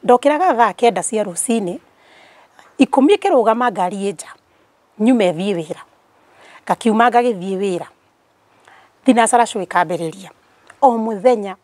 ndokiraga thaa 9 cia rucini 10 kirugama ngari nja nyume thie wira ngakiuma ngagithie wira thinacara cui kambiriria o muthenya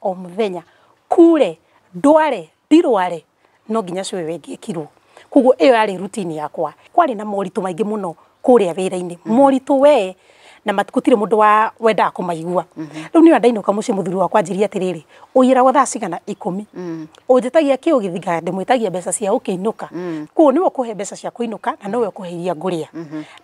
kure ndware ndirware no nginya cui wengekirwo kuguo iyo yari routine yakwa kwari na moritu maingi muno kuria wira-ini moritu we na matukutire mundu wa wenda kumaigua riu ni ndainuka muci muthuri wakwa njiria atiriri uyira thaa cigana 10 unjitagia ki ugithiga ndimwitagia mbeca cia ukiinuka kuo niwe kuhe mbeca cia kuinuka na niwe kuheria nguria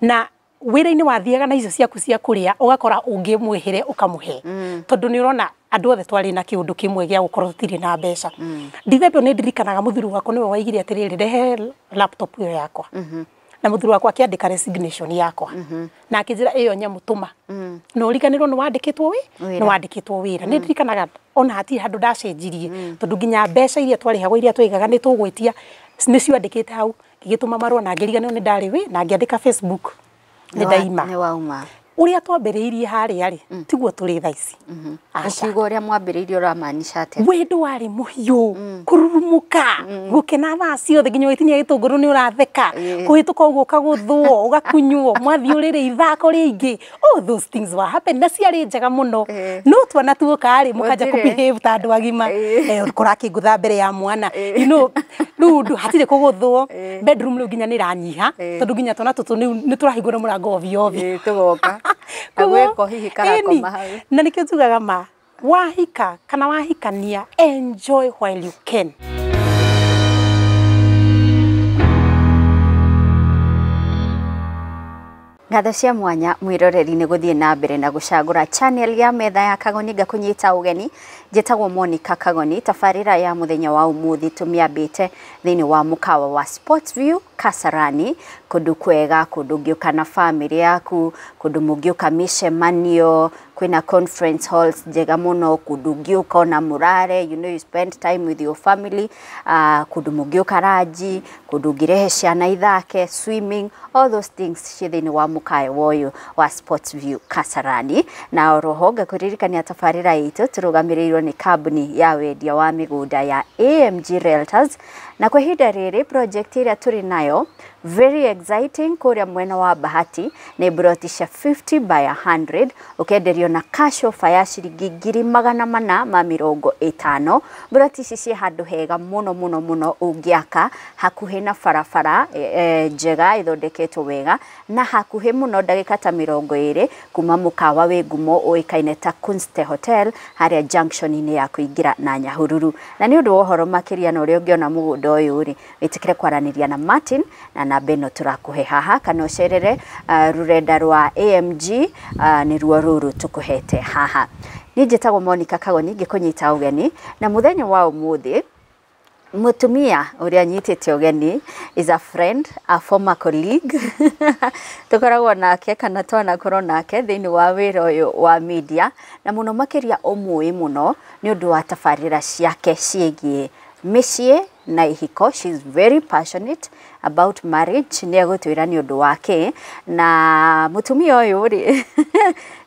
na wira-ini wathiaga na icio ciaku cia kuria ugakora ungimwihire ukamuhe tondu ni urona andu othe twari na kiundu kimwe gia gukorwo tutiri na mbeca ndithebio ni ndirikanaga muthuri wakwa niwe waigire atiriri rehe laptop iyo yakwa na muthuri wakwa akiandika resignation yakwa na akijira iyo nyamutuma no riganirwo ni wandikitwo ni wandikitwo wira ni ndirikanaga ona hati handu ndacenjirie tondu nginya mbeca iria twarihagwo iria twigaga ni tugwitia ni ciandikite hau ngigituma marua na ngiriganirwo ni ndari wi na ngiandika Facebook ni daima ni wauma uria twambiriirie hari ari tiguo turi thaa ici akiugo uria mwambiriirie uramaanisha ate wendo wari muhiu kururumuka gukena thaa ciothe nginya witinia gitunguru ni uratheka kuhituka uguo kaguthwo ugakunywo mwathi urire ithako ringi all those things were happen na ciari njega muno no twana tuoka ari mukaja kubehave ta andu agima kurakingutha mbere ya mwana you know ndu hatire kuguthwo bedroom nginya ni ranyiha tondu nginya twana tutu ni turahingura murango ovyo tugoka agweko hihi karakoma hau na nikio tugaga ma wahika kana wahikania enjoy while you can. Ngatho cia mwanya mwiroreri ni guthie na mbere na gucagura channel ya metha ya Kagoni ngakunyita ugeni njitagwo Monica Kagoni tafarira ya muthenya wa umuthi tumiambite thini wa mukawa wa Sportsview Kasarani kundu kwega kundu ngiuka na family yaku kundu mungiuka micemanio kwina conference halls njega muno kundu ngiuka na murare you know you spend time with your family kundu mungiuka raji kundu ngirehe ciana ithake swimming all those things thini wa mukawa woyo wa Sportsview Kasarani na oroho ngakuririkania tafarira itu turugamirirwo ni kambuni ya wendia wa migunda ya AMG Realtors na kwa hinda riri project ira turi nayo very exciting kuria mwena wa Bahati ni brotisha 50 by 100 ukenderio na cash offer ya ciringi 450 brotici ci handu hega muno ungiaka hakuhe na farafara njega ithondeketwo wega na hakuhe muno ndagika ta 20 kuma mukawa we ngumo uikaine ta Kunste Hotel haria junction ini ya kuingira na Nyahururu na ni undu wohoro makiria na uria ungiona mugunda uyu ri witikire kwaraniria na Martin na na beno turakuhe haha kana ucerere rurenda rwa AMG ni ruo ruru tukuhete haha ni njitagwo Monica Kagoni ngikunyita ugeni na muthenya wa umuthi mutumia uria nyitite ugeni is a friend a former colleague tukoragwo nake kana twana korwo nake thini wa wira uyu wa media na muno makiria umui muno ni undu wa tafarira ciake ciegie micii na ihiko. She's very passionate about marriage ni agutwira ni undu wake na mutumia uyu ri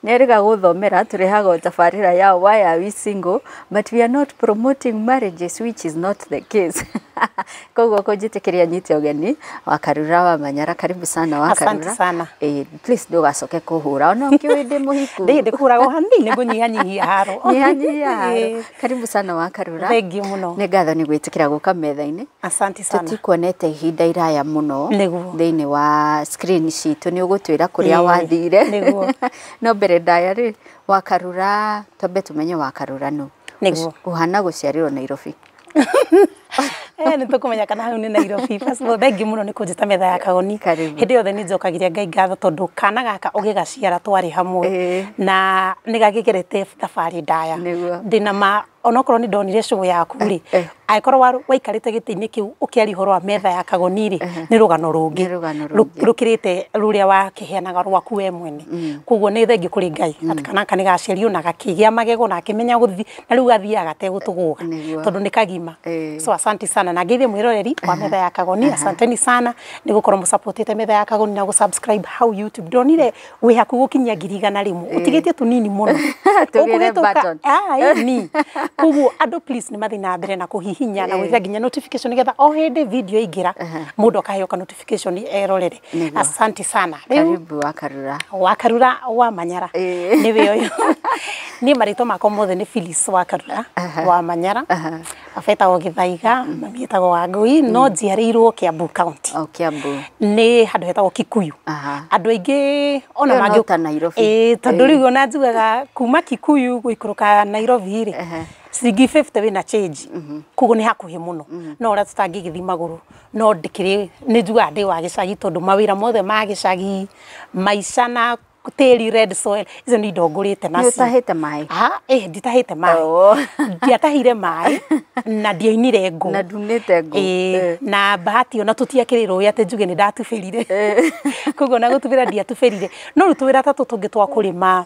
neriga guthomera turihago tafarira ya why are we single but we are not promoting marriages which is not the case. Koguo kujitikiria nyite ugeni Wakarura wa Manyara karibu sana Wakarura. Asante sana. Please ndugacoke kuhura ona ukiwe ndi muhiku ndi kurago hanini ngunyihanyihia haro nyihanyihia haro karibu sana Wakarura. Thank you muno ni ngatho ni gwitikira guka metha-ini. Asante sana. Tutikuonete ihinda iraya muno thiini wa screen citu ni ugutwira kuria wathire no mbere ndaya ri Wakarura tobe tumenye Wakarura no uhana guciarirwo Nairobi. Ni tukumenya kana hau ni Nairobi. First of all, thank you muno ni kunjita metha ya Kagoni. Hindi yothe ni njokagiria Ngai ngatho tondu kana gaka ugigaciara twari hamwe na ni gagigerete thabari ndaya ndina ma onokorwo ni ndonire show yaku ri aikorwo waikarite giti-ini kiu ukiari horo wa metha ya Kagoni ri ni rugano rungi rukirite ruria wa kiheanaga rwaku we mwene kuguo ni thengi kuri Ngai ati kana kani gaciario na gakigia magego na akimenya guthi na riu gathiaga te gutuguga tondu ni kagima so asante sana sana na ngeithie mwiroreri wa metha ya Kagoni asanteni sana ni gukorwo mu supportite metha ya Kagoni na gu subscribe how YouTube ndonire wi haku gukinyia 100 rimwe utigitie tunini muno tugire button ni kugu ando please ni mathi na mbere na kuhihinya na gwithia nginya notification getha o hindi video igira mundu akaheoka notification erorere asante sana karibu Wakarura wa Manyara niwe oyo ni marito mako mothe ni Phyllis Wakarura wa Manyara afeta o Githaiga mamietagwo Wangui no njiarĩirwo Kiambu County Kiambu ni handu hetagwo Kikuyu andu aingi ona mangĩuka Nairobi tondu riu ona njugaga kuma Kikuyu guikũrũka Nairobi ri ciringi 50 wina change kugu ni hakuhi muno no ora tutangĩgĩthi maguru no ndikiri ni njuga ndi wa gicagi tondu mawira mothe ma gicagi maisha na tĩri red soil izo ni ndongũrĩte nacio utahite mai nditahite mai ndiatahire mai na ndioinire ngũ na ndunite ngũ na bahati ona tutiakĩrĩrwo ate njuge ni ndatubĩrire kugu na gũtubĩra ndiatubĩrire no rutwĩra tatu tũngĩ twa kũrĩma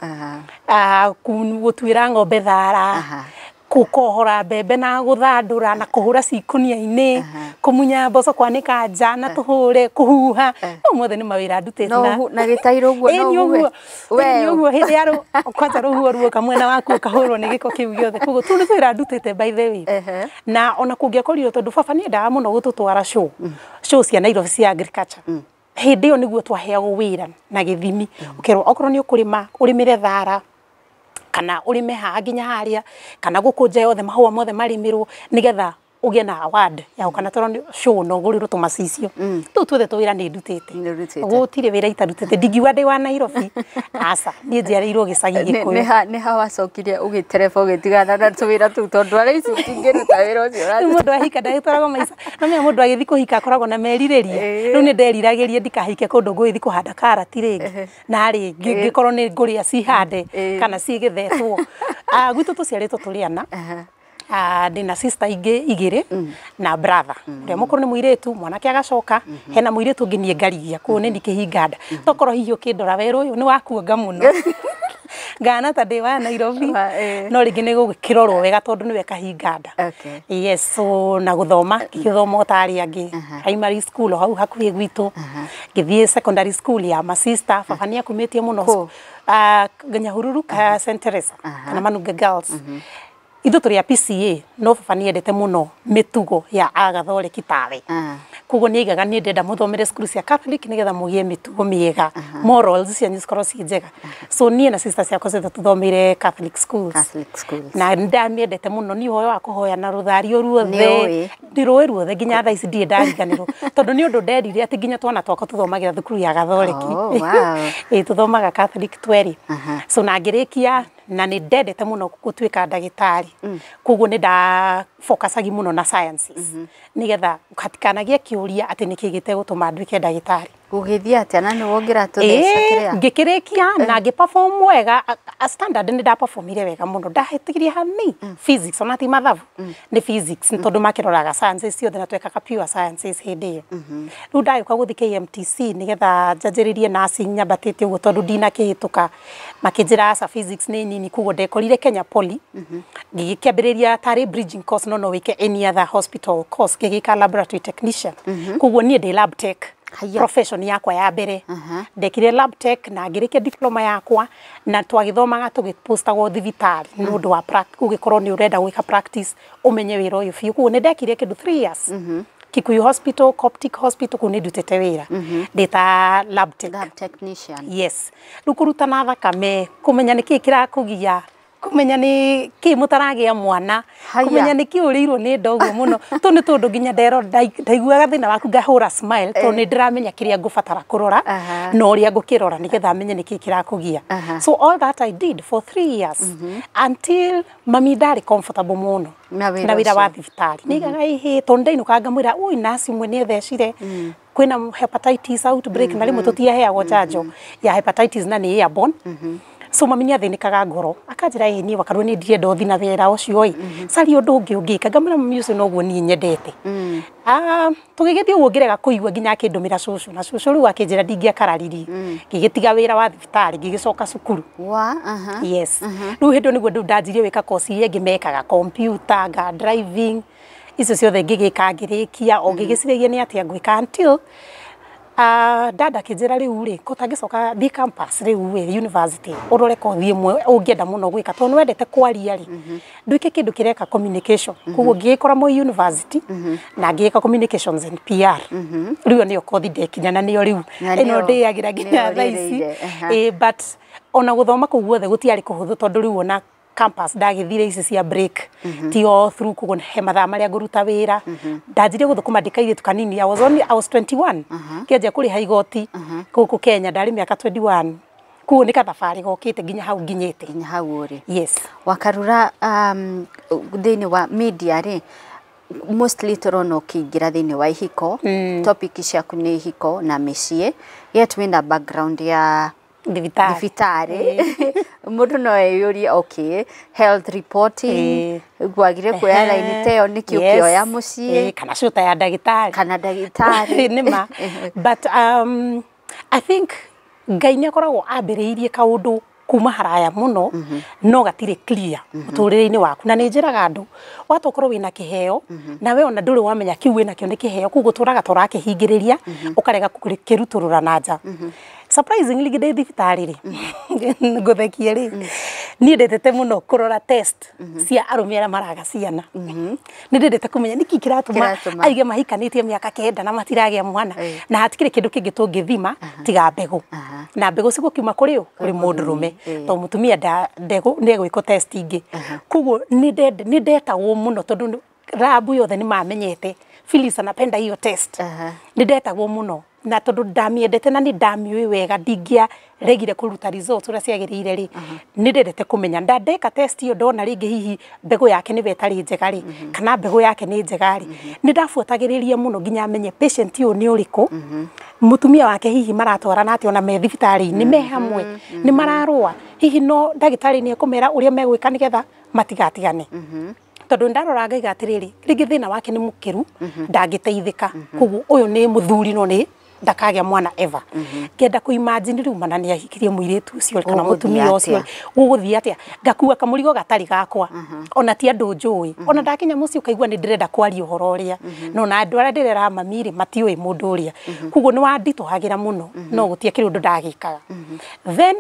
gũtuĩra ng'ombe thara kukohora mbembe na guthandura na kuhura cikunia-ini kumunya mboco kwanika nja na tuhure kuhuha mothe ni mawira ndutite na gitairo guo no we uguo hindi yaro kwanza ruhuo ruo kamwena waku kahurwo ni giko kiu giothe kugo tu ni wira ndutite by the way na ona kungĩakorirwo tondu baba ni endaga muno gututwara show cia Nairobi cia agriculture hindi yo niguo twaheagwo wira na githimi ukerwo okorwo ni ukurima urimire thara kana urime ha nginya haria kana gukunja yothe mahua mothe marimirwo nigetha ugie na award ya kana toro show no gurirwo tumacicio tu tuothe twira ni ndutite gutire wira itarutite ndigiwa ndi wa Nairobi asa ni njiarĩirwo gicagi Gikuyu ni hawacokirie ugitereba ugitigana na tuwira tu tondu ara ici tingĩruta wĩra ũcio mundu ahika ndagĩtwaragwo maica no me mundu agĩthi kuhika akoragwo na merirĩria rĩu ni nderiragĩria ndikahike kundu ngũithi kuhanda karati rĩngĩ na rĩngĩ ngĩkorwo ni ngũrĩa cihande kana cigĩthetwo gwitũ tũciarĩtwo tũrĩana ndina sister igiri na brother ndio mukuru ni muiretu mwanake agacoka hena muiretu nginie ngarigia ku ni ndikihinganda tokoro hiyo kindora weru uyu ni wakuonga muno ngana ta ndi wa Nairobi no ringi ni gukirorwo wega tondu niwe kahinganda yes so na guthoma githoma tari angi primary school hau hakuhi gwitu ngithie secondary school ya ma sister baba ni akumitie muno Nyahururu ka St Teresa kana Manuga Girls ithu turi ya PCA no baba ni endete muno mitugo ya Agathore Kitale kugo ni igaga ni ndenda muthomere school cia Catholic nigetha mugie mitugo miega morals cia nyiskoro ci njega so ni na sisters ciakwa ciothe tuthomeire Catholic schools na ndamiendete muno ni hoyo wa kuhoya na ruthario ruothe ndiroe ruothe nginya thaa ici ndie ndariganirwo tondu ni undu nderire ati nginya twana twakwa tuthomagira thukuru ya Gathoreki tuthomaga Catholic tweri so na ngirikia na ni ndendete muno gutuika ndagitari kugo ni nda focusagi muno na sciences nigetha ukatikanagia kiuria ati nikigite gutuma nduike ndagitari ugithia ati ana ni wongira tutheca kiria ngikirikia na ngiperform wega a standard ni nda performire wega muno ndahetigiria hani physics ona ti mathabu ni physics tondu makiroraga sciences ciothe na twekaga pure sciences hindi iyo riu ndagĩũka guthi KMTC nigetha njanjĩrĩrie nursing nyambatĩte uguo tondu ndina kĩhĩtũka makĩnjĩra aca physics ni nini kugo ndekorire Kenya Poly ngĩkĩambĩrĩria tarĩ bridging course no wike any other hospital course ngĩgĩka laboratory technician kugo niĩ ndĩ lab tech profession yakwa ya mbere ndekire lab tech na ngirikia diploma yakwa na twagithomaga tugipostagwo thibitari nundu wa ugikorwo ni urenda gwika practice umenye wira uyu fiu kuo ni ndekire kindu 3 years Kikuyu Hospital, Coptic Hospital kuni ndutete wira ndita lab technician yes rukuruta na thakame kumenya niki kirakugia kumenya ni ki mutaragia mwana kumenya ni ki urirwo ni ndogo muno tu ni tundu nginya ndero ndaiguaga thina waku ngahura smile to ni ndiramenya kiria ngubatara kurora no uria ngukirora nigetha menye ni ki kirakugia so all that I did for 3 years until mami ndari comfortable muno na wira wa thibitari nigaga ihe to ndainuka ngamwira ui nasi mwe ni thecire kwina hepatitis outbreak na rimwe tutiaheagwo chanjo ya hepatitis na ni airborne so mami ni athinikaga ngoro akanjira ni wakarwo ni ndienda uthi na wira ucio oi sari undu ungika ngamira mami ucio noguo ni nyendete tugigithie uguo ngirega kuigua nginya akindumira cucu na cucu riu akinjira ndingiakarariri ngigitiga wira wa thibitari ngigicoka cukuru yes riu hindo niguo ndanjirie wika course iria ngimekaga computer ga driving icio ciothe ngigika ngirikia o ngigiciragia ni atia ngwika until dada kijira riu ri kotangicoka thi campus riu wi university urore kothi imwe ungienda muno gwika to no wendete kwaria ri ndwike kindu kireka communication kugo ngikora mo university na ngika communications and PR riu ni kothi ndekinya na ni riu ino ndiagira nginya thaici but ona guthoma ku guothe gutiari kuhuthu tondu riu ona campus ndagithire ici cia break ti all through kugo he mathaa maria nguruta wira ndanjire guthukuma ndikaire tukanini I was 21 kianjia kuriha igoti guku Kenya ndari miaka 21 kuo nika thabari gokite nginya hau nginyite nginya hau uri yes wakarura thini wa media ri mostly torono kiingira thini wa ihiko topic ciaku ni ihiko na micii yet wina background ya Divitare. Mundu no eyuri okay health reporting gwagire kuya line teo nikio kioya mucii kana shuta ya ndagitari nima but I think Ngai ni akoragwo ambiriirie kaundu kuma haraya muno no gatire clear muturire-ini waku na ni njiraga andu watokorwo wina kiheo na we ona nduri wamenya kiu wina kio ni kiheo kugo turaga turakihingiriria ukarega kiruturura na nja surprisingly gide thibitari ri nguthekie ri ni ndetete muno kurora test cia arume ara maraga ciana ni ndetete kumenya niki kiratuma aige mahikanitie miaka 9 na matiragia mwana na hatikire kindu kingi tungithima tiga mbegu na mbegu cigo kiuma kuri kuri mundurume to mutumia ndego ni gwiko test ingi kugo ni ndetagwo muno tondu rabu yothe ni mamenyete Phyllis anapenda hiyo test ni ndetagwo muno na tondu ndamiendete na ni ndamiui wega ndingia regire kuruta result ura ciagirire ri ni ndendete kumenya ndandeka test iyo ndona ringi hihi mbegu yake ni betari njega ri kana mbegu yake ni njega ri ni ndafuatagiriria muno nginya amenye patient iyo ni uriku mutumia wake hihi maratwarana ati ona me thibitari ni me hamwe ni mararua hihi no ndagitari ni ekumera uria megwika nigetha matigatigane tondu ndarora ngaiga atiriri ringi thina wake ni mukiru ndangiteithika kugu uyu ni muthuri no ni ndakagia mwana ever kenda ku imagine riu mana ni ahikirie muiritu ucio kana mutumia ucio guguthia atia ngakua kamurigo gatari gakwa ona ti andu njui ona ndakinya mucio kaigua ni ndirenda kwaria uhoro uria no na andu ara ndirera mamiri matiui mundu uria kugu ni wandituhagira muno no gutia kirundu ndagikaga then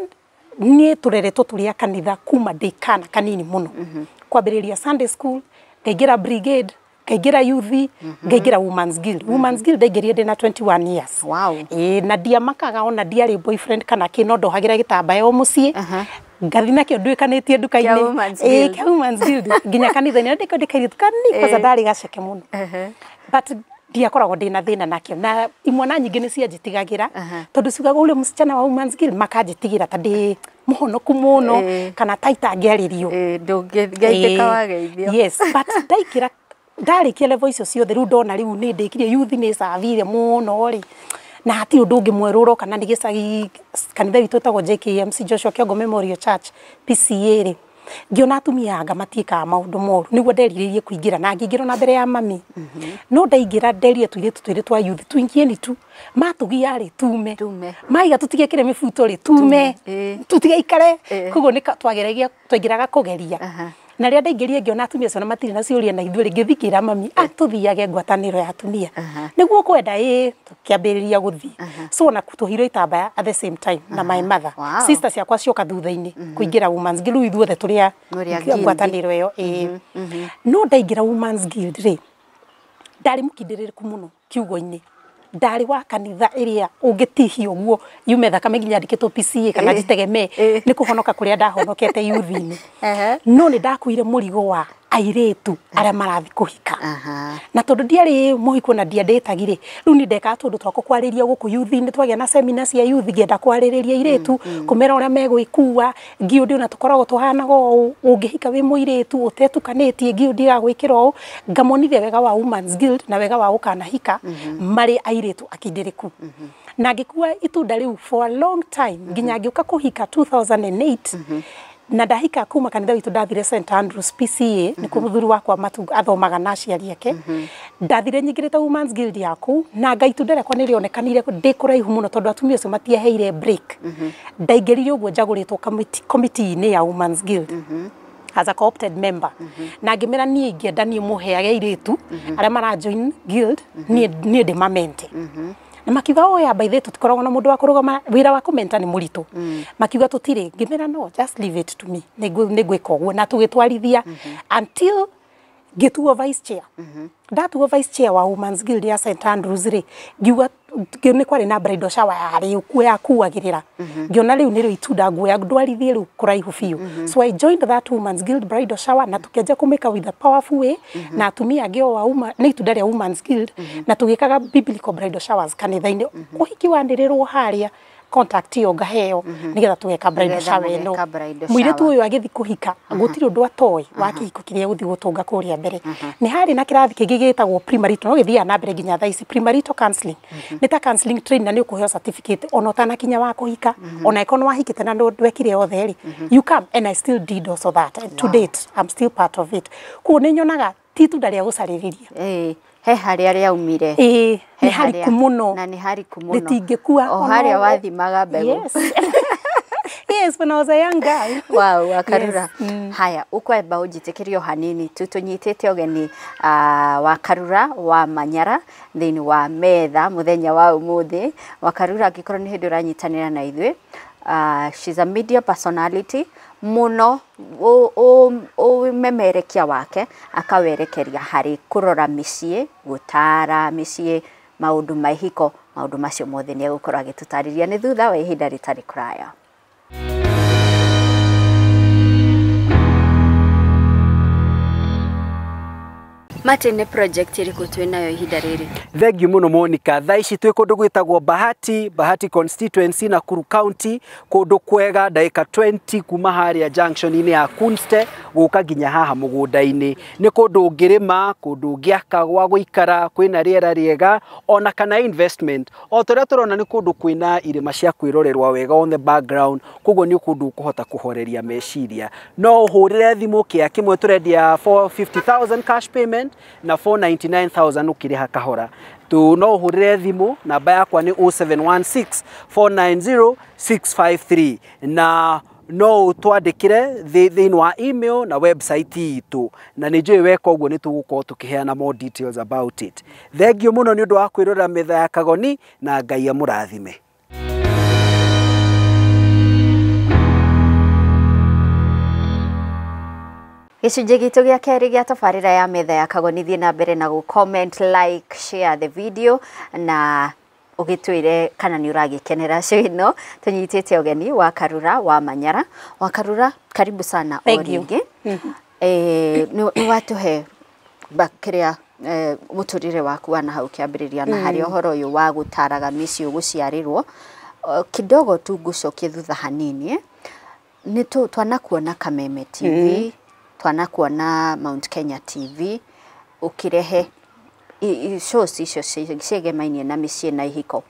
ni tureretwo turia kanitha kuma ndikana kanini muno kwambiriria Sunday school ngaigira brigade ngaigira youth ngaigira women's guild ndaigirie ndina 21 years wow na ndiamakaga ona ndiari boyfriend kana kino ndohagira gitambaya o mucii ngathina kio ndwikanitie nduka-ini kia women's guild nginya kanitha-ini ndikairie tukani kwa ndari gaceke muno but ndiakoragwo ndina thina nakio na imwana nyingi ni cianjitigagira tondu ciugaga ule msichana wa women's guild makanjitigira ta ndi muhonoku muno kana taita ngiaririo ndungeitika wageithio yes but ndaikira ndarikia level icio ciothe riu ndona riu ni ndikirie youth ni savire muno ri na hati undu ungi mweruro kana ni gicagi kanitha witu tagwo JKMC Joshua Kiongo Memorial Church PCA ri ngiona atumia anga matiika maundu moru niguo nderiririe kuingira na ngingiro na mbere ya mami no ndaingira nderie tuire twa youth twingieni tu matugia ri tume maiga tutige kire mifuto ri tume tutige ikare kugo ni twageragia twaingiraga kugeria na ria ndaingirie ngiona atumia cio na matiri na ciuria na ithuĩ ngithikira mami atuthiage ngwataniro ya atumia niguo kwenda tukiambiriria guthi so na kutuhiro itambaya at the same time na my mother sister ciakwa cioka thutha-ini kuingira women's guild ithuothe turia ngwataniro iyo no ndaingira women's guild ri ndari mukindiririku muno kiugo-ini ndari wa kanitha iria ungitihio guo yume thakame nginya ndikitwo PCA kana jitegemee ni kuhonoka kuria ndahonokete youth-ini no ni ndakuire murigo wa airetu aria marathi kuhika na tondu ndiari muhiko na ndiandetagire riu ni ndeka tondu twako kwariria guku youth-ini twagia na seminar cia youth ngienda kwaririria airetu kumera uria megwikua ngiundi ona tukoragwo tuhanaga ungihika wi muiretu utetukanitie ngiundi ya gwikira u ngamonithia wega wa women's guild na wega wa ukanahika mari airetu akindiriku na ngikua itunda riu for a long time nginya ngiuka kuhika 2008 na ndahika kuma kanitha witu ndathire St Andrews PCA ni kumuthuri wakwa matu athomaga na aciari ake ndathire nyingirite women's guild yaku na Ngai itunda rekwa ni rionekanire ndikuraihu muno tondu atumia cio matieheire break ndaingirire uguo njaguritwo committee-ini ya women's guild as a co-opted member na ngimera nie ingĩenda nie mũheage iritu arĩa mara join guild nie ndĩmamente na makiuga oya by the tutikoragwo na mũndũ wa kũrũgama wĩra wa kũmenta nĩ mũritũ makiuga tũtirĩ ngimera no just leave it to me nĩngwĩka ũguo na tũgĩtwarithia until gĩtuo vice chair ndatuo vice chair wa Women's Guild ya St Andrews rĩ ngiuga nĩ kwarĩ na bridal shower yarĩ kuoya kuagĩrĩra ngiona rĩu nĩrĩo itunda nguoya ndwarithie rĩu kũraihu biũ so I joined that Women's Guild bridal shower na tũkĩanjia kũmĩka with a powerful way na atumia angĩ wa nĩ itunda rĩa Women's Guild na tũgĩkaga biblical bridal showers kanitha-inĩ ũhiki wanĩrĩrwo harĩa contact yo ngaheo nigetha tugeka bridal shower eno mũirĩtu ũyũ agĩthi kũhika gũtirĩ ũndũ atoĩ wa kĩhiko kĩrĩa gũthi gũtũnga kũrĩa mbere nĩ harĩ na kĩrathi kĩngĩ gĩtagwo primarital no gĩthiaga na mbere nginya thaa ici primarital counseling nĩ ta counseling training na nĩ ũkũheo certificate ona ũtanakinya wa kũhika ona ĩkorwo nĩ wahikĩte na ndwekire othe rĩ you come and I still did also that and to date I'm still part of it kuo nĩ nyonaga ti itunda rĩa gũcarĩrĩria he harĩa rĩaumire nĩ hariku mũno na nĩ hariku mũno rĩtingĩkua o harĩa wathimaga mbegũ yes when I was a young guy wow Wakarura haya ukwamba ũnjĩtĩkĩrie hanini tunyitĩte ũgeni Wakarura wa Manyara thĩinĩ wa metha mũthenya wa ũmũthĩ Wakarura angĩkorwo nĩ hĩndĩ ũranyitanĩra na ithuĩ she's a media personality muno memerekia wake akawerekeria harĩ kũrora mĩciĩ gũtara mĩciĩ maũndũ mahiko maũndũ macio mothe nĩ egũkorwo agĩtũtarĩria nĩ thutha wa ihinda rĩtarĩ kũraya. Martin nĩ project ĩrĩkũ twĩ nayo ihinda rĩrĩ? Thengiũ mũno Monica. Thaa ici twĩ kũndũ gwĩtagwo Bahati constituency Nakuru County, kũndũ kwega ndagĩka 20 kuma harĩa junction-inĩ ya Kunste gũka nginya haha mũgũnda-inĩ. Nĩ kũndũ ũngĩrĩma, kũndũ ũngĩaka gwa gũikara, kwĩna rĩera rĩega, ona kana investment. O tũrĩa tũrona nĩ kũndũ kwĩna irĩma cia kwĩrorerwa wega on the background, koguo nĩ kũndũ ũkũhota kũhoreria meciria. No ũhũrĩre thimũ kĩa kĩmwe tũrendia 450,000 cash payment na 499,000 ukiriha kahora. Tu no uhurire thimu, namba yakwa ni 0716 490 653 na no twandikire thĩinĩ wa email na website itu na nĩ njũĩ weka ũguo nĩ tũgũkorwo tũkĩheana more details about it. Thengiũ mũno nĩ ũndũ wa kwĩrora metha ya Kagoni na Ngai amũrathime. Gĩcunjĩ gitũ gĩa kerĩ gĩa tabarĩra ya metha ya Kagoni thiĩ na mbere na comment, like, share the video na ũgĩtwĩre kana nĩ ũragĩkenera show ĩno. Tũnyitĩte ũgeni Wakarura wa Manyara. Wakarura, karibu sana o rĩngĩ. Nĩ watũhe kĩrĩa mũtũrĩre waku wa na hau kĩambĩrĩria na harĩ ũhoro ũyũ wa gũtaraga mĩciĩ gũciarĩrwo. Kidogo tu ngũcokie thutha hanini. Nĩ twanakuona Kameme TV, twanakuona Mount Kenya TV, ukirehe shows icio ciegemainie na mĩciĩ na ihiko.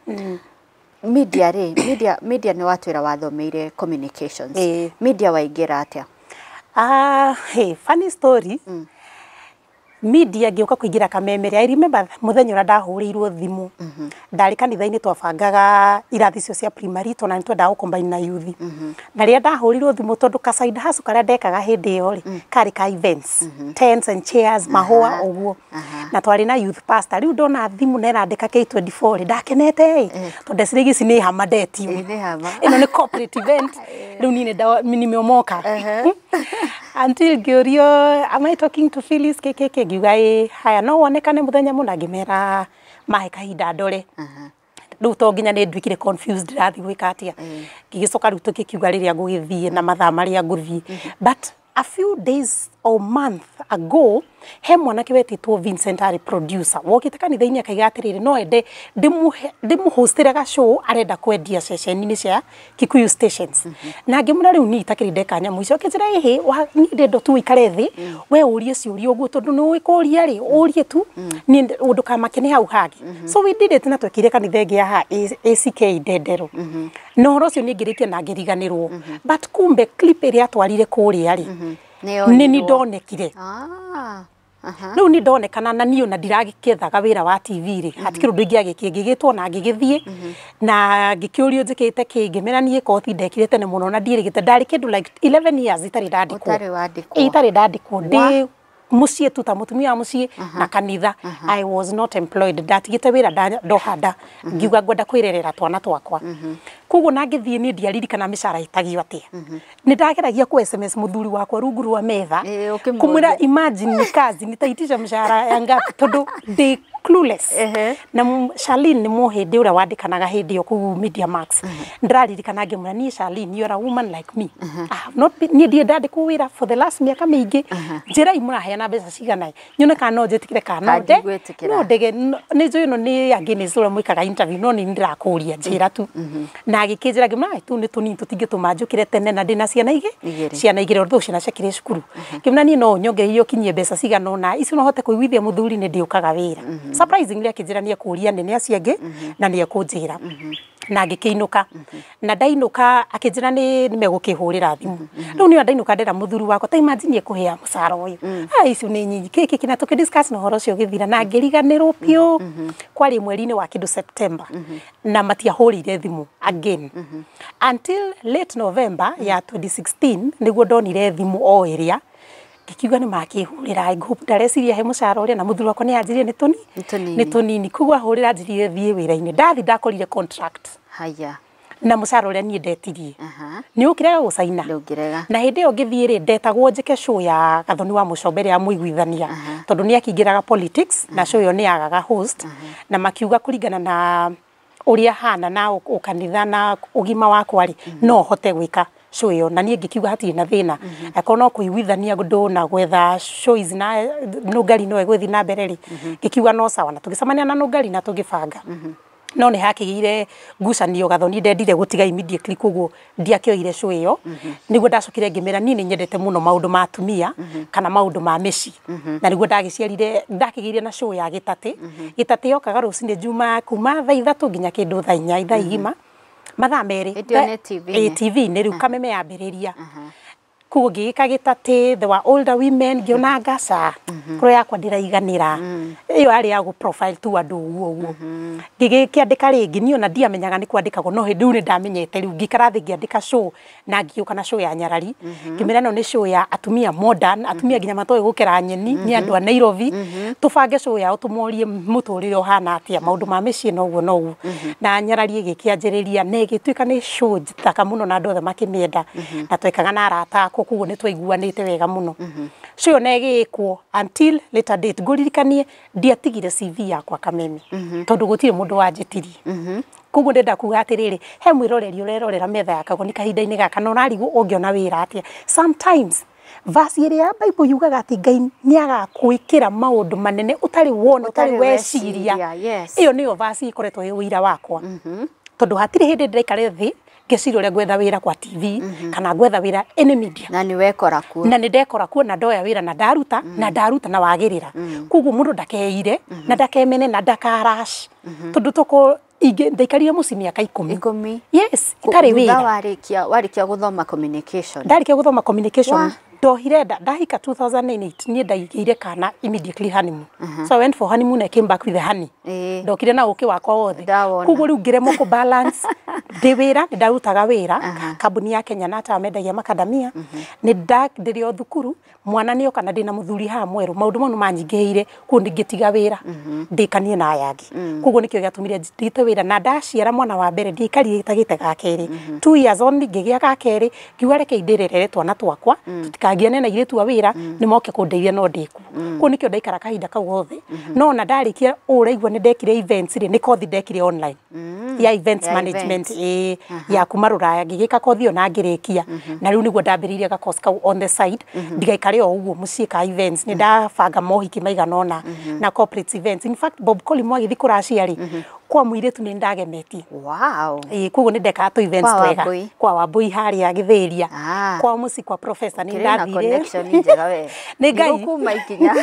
Media nĩ watwĩra wathomeire communications. Media waingĩra atĩa? Hey, funny story. Media ngĩũka kũingĩra Kameme. I remember mũthenya ũrĩa ndahũrĩirwo thimũ. Ndarĩ kanitha-inĩ twabangaga irathi icio cia primary na nĩtwendaga gũcombine na youth. Na rĩrĩa ndahũrĩirwo thimũ tondũ ka side hustle karĩa ndekaga hĩndĩ ĩyo rĩ karĩ ka events, tents and chairs, mahũa ũguo. Na twarĩ na youth pastor. Rĩu ndona thimũ na ĩrandĩka K24 rĩ ndakenete tondũ ndecirĩgia ici nĩ hama ndetio. Ĩno nĩ corporate event. Rĩu niĩ nĩmeomoka. Until ngĩũrio, am I talking to Phyllis KKK? Ngiuga haya no wonekane mũthenya mũna ngĩmera mahe kahinda ndore. Rĩu to nginya nĩ nduĩkire confused ndathi gwĩka atĩa. Ngĩgĩcoka rĩu tũkĩkiuga rĩrĩa ngũgĩthiĩ na mathaa marĩa ngũthiĩ. But a few days or month ago, he mwanake wetĩtwo Vincent arĩ producer. Wokĩte kanitha-inĩ akaiga atĩrĩrĩ no ende ndĩmũhostĩre ga show arenda kwendia ceceni-inĩ cia Kikuyu stations. Na ngĩmwĩra rĩu niĩ itakĩrĩ ndeka nyamũ icio. Akĩnjĩra niĩ ndenda tu ũikare thĩ we ũrie ciũria ũguo tondũ nĩ ũkũria rĩ ũrie tu niĩ ndũkamake nĩ hau hangĩ. So we did it na twekire kanitha ĩngĩ ya ACK Ndendero. Na ũhoro ũcio niĩ ngĩrĩkia na ngĩriganĩrwo. But kumbe clip ĩrĩa atwarire kũrĩa rĩ nĩ ndonekire. riu ni ndonekana na niyo na ndiragikethaga wira wa TV ri hatikiro ndingi agikigitwo na ngigithie na ngikiurio njikite kingi mena nie kothi ndekire tene muno na ndirigite ndari kindu like 11 years itari ndandikwo ndi mucie tuta mutumia wa mucie na kanitha I was not employed ndatigite wira ndohanda ngiuga ngwenda kwirerera twana twakwa kuguo na ngithie ni ndiaririkana mishara itagio atia ni ndageragia ku SMS muthuri wakwa rungu rwa metha kumwira imagine ni kazi nitaitisha mishara ya ngapi tondu ndi clueless na Charlene ni muhindi ura wandikanaga hindi yo ku Media Max ndiraririkana ngimura ni Charlene you are a woman like me I have not been ni ndandikwo wira for the last miaka mingi njira imuraheana mbeca cigana nyone kana no njitikire kana no ndege ni njuĩ no ni angi ni cura mwikaga interview no ni ndirakuria njira tu na agikinjira ngimura tu ni tunini tutingituma njukire tene na ndina ciana igire ortho ciana ciakire cukuru ngimura ni no nyonge iyo kinyie mbeca cigana ona ici no hote kuiguithia muthuri ni ndiukaga wira surprisingly akinjira ni akuria nene aciange na ni akunjira na ngikiinuka na ndainuka akinjira ni megukihurira thimu riu ni ndainuka ndera muthuri wako ta imagine kuhea musara uyu ici ni nyinyi kiki kina tukidiscuss no horo cio githira na ngiriganirwo pio kwari mweri-ini wa kindu September na matiahurire thimu again until late November ya 2016 niguo ndonire thimu o iria kikiuga ni makihurira I hope ndareciria he mucara uria na muthuri wako ni anjirie ni tunini kuguo ahurira njirire thie wira-ini ndathi ndakorire contract haya na mucara uria ni ndetirie ni ukirega gucaina na hindi yo ngithie ri ndetagwo njike show ya Gathoni wa Mucombere ya muiguithania tondu ni akingiraga politics na show yo ni agaga host na makiuga kuringana na uria hana na ukanitha na ugima wakwa ri no hote gwika show yo na nie ngikiuga hati na thina akono kuiguithania ndo na gwetha shows na no ngari no egwethi na mbere ri ngikiuga no sawa na tugicamania na no ngari na tugibanga no ni hakigire ngucanio Gathoni ndendire gutiga immediately kuguo ndiakioire show iyo niguo ndacokire ngimera nini nyendete muno maundu ma atumia kana maundu ma mici na niguo ndakigire na show ya gitate yokaga rucini juma kuma thaa 3 nginya kindu thaa 4 thaa igima mathaa meri TV ni riu kameme yambiriria kuguo ngigika gitate the were older women ngiona ngaca kuro yakwa ndiraiganira iyo ari ya gu profile tu andu uguo ngigikiandika ringi ni ona ndiamenyaga ni kwandikagwo no hindi ni ndamenyete riu ngikara thi ngiandika show na ngiuka na show ya Nyarari ngimera no ni show ya atumia modern atumia nginya matoe gukera nyeni ni andu a Nairobi tubange show ya utumorie muturire ohana atia maundu ma micii no na Nyarari igikianjiriria ne gituika ni show njitaka muno na andu othe makimienda na twekaga na arata kuguo ni twaiguanite wega muno cio negikwo until later date nguririkanie ndiatigire CV yakwa kameme tondu gutire mundu wanjitirie kuguo ndenda kuga atiriri he mwiroreri urerorera metha ya Kagoni kahinda-ini gaka no narigu ungiona wira atia sometimes verse iri ya Bible yugaga ati Ngai ni agakwikira maundu manene utari wona utari weciria iyo niyo verse ikoretwo ĩ wira wakwa tondu hatire hindi ndiraikare thi ngeciria uria gwetha wira kwa TV kana gwetha wira any media na ni wekora kuo na ni ndekora kuo na ndoya wira na ndaruta na wagirira kuguo mundu ndakeire na ndakemene na ndakarash tondu toko ige ndaikarire muci miaka 10 yes itari wira warikia guthoma communication ndarikia guthoma communication ndohire ndahika 2008 ni ndaigire kana immediately honeymoon so I went for honeymoon I came back with the honey ndokire na uki wakwa wothe kuguo riu ngiremo ku balance ndi wira ni ndarutaga wira kambuni ya Kenya na mendagia makadamia ni ndirio thukuru mwana ni okana ndina muthuri ha mweru maundu manu manyingiire ku ndingitiga wira ndikanie na ayangi kuguo nikio giatumire ndite wira na ndaciara mwana wa mbere ndikari tagite ga keri 2 years only ngigia ga keri kiuga reke indirerere twana twakwa tutikagiane na iretu wa wira ni moke kundeithia no ndiku ku nikio ndaikara kahinda kau gothe no na ndarikia uraigwa ni ndekire events ri ni kothi ndekire online ya events management ya kumaruraya ngigika kothi ona ngirikia na riu niguo ndambiriria ga course kau on the side ndigaikare o uguo mucii ka events ni ndabanga mohiki maiganona na corporate events in fact Bob Collymore agithi kuracia ri kwa muiretu ni ndagemetie wow kuguo ni ndeka to events twega kwa Wambui haria Githiria kwa muci kwa professor ni ndathire connection njega we ni Ngai kuma ikinya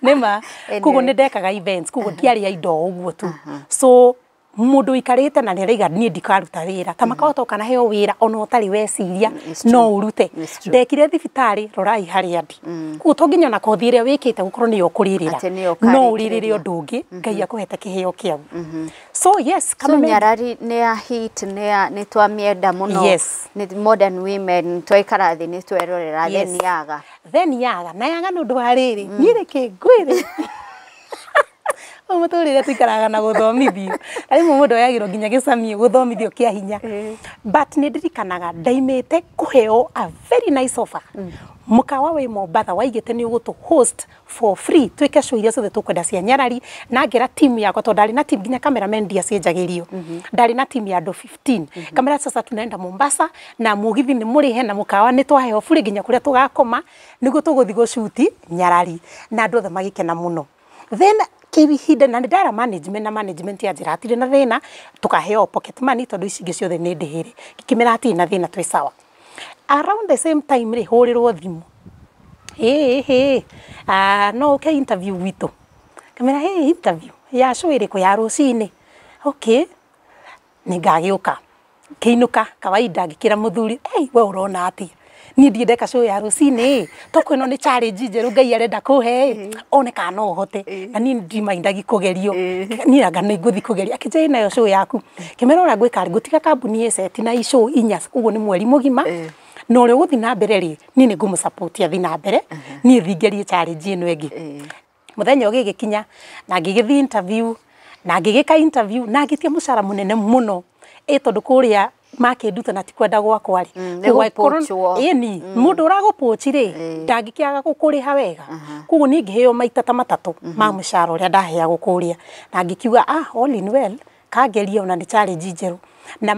nima kuguo ni ndekaga events kuguo ndiari ya indo uguo tu so mundu ikarite na niraiga nie ndikaruta wira ta makahota kana heo wira ona utari weciria no urute ndekire thibitari rorai hari andi ku to nginya na kothi iria wikite gukorwo ni ukuririra no uririre undu ungi ngai akuhete kiheo kiau so yes kama nyarari ne a hit ne twa mienda muno ni modern women twaikara thi ni twerorera then yaga na yaga nundu hariri ni reke ngwire muturire tikaraga na guthomithio ari mundu yagiro nginya gicamio guthomithio kia hinya but ni ndirikanaga ndaimite kuheo a very nice offer mukawa we Mombatha waigite ni ugutu host for free twike show iria ciothe tukwenda cia nyarari na ngera team yakwa to ndari na team nginya cameraman dia cienjagirio ndari na team ya andu 15 kamera sasa tunaenda Mombasa na mugithi ni murihe na mukawa ni twaheo free nginya kuria tugakoma niguo tuguthi go shoot nyarari na andu othe magikena muno then kibihinda na ndara management ya njira atire na thina tukaheo pocket money tondu icingi ciothe ni ndihire kikimera ati na thina twi sawa around the same time ri hurirwo thimu no ke interview wito kamera interview ya show iri ko ya rucini okay ni ngagiuka kiinuka kawaida ngikira muthuri we urona ati ni ndiende ka show ya rucini to kwino ni challenge njeru ngai arenda kuhe oneka no hote na ni ndimaindagi kugerio ni anga ni nguthi kugeria akije nayo show yaku kimera ora gwika gutiga kambuni set na show inya ugo ni mweri mugima no ri guthi na mbere ri ni ni ngumu support ya thi na mbere ni thingerie challenge ino engi muthenya ugigikinya na ngigithi interview na ngigika interview na ngitia mucara munene muno tondu kuria makinduta na tikwenda gwakwa ri ni mundu uragupochi ri ndangikiaga gukuriha wega kugu ni ngiheo maita ta matatu ma mucara uria ndahea gukuria na ngikiuga all in well kageria ona ni challenge njeru na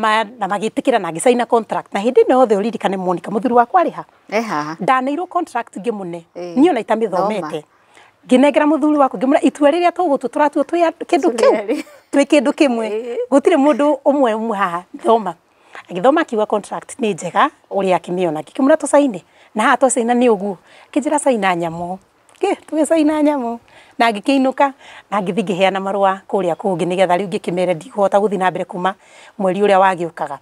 magitikira na ngisaina contract na hindi no the uririkane Monica muthuru wakwa ri ha ndaneirwo contract ngimune ni ona itamithomete nginegera muthuri wako ngimura itua riria tugutu turatu twi kindu kiu twi kindu kimwe gutire mundu umwe haha thoma agithoma kiwa contract ni njega uria akimiona ngikimura to saini na ha to saina ni uguo kijira saina nyamo twi saina nyamo na ngikiinuka na ngithi ngiheana marua kuria kungi nigetha riu ngikimere ndihota guthi na mbere kuma mweri uria wagiukaga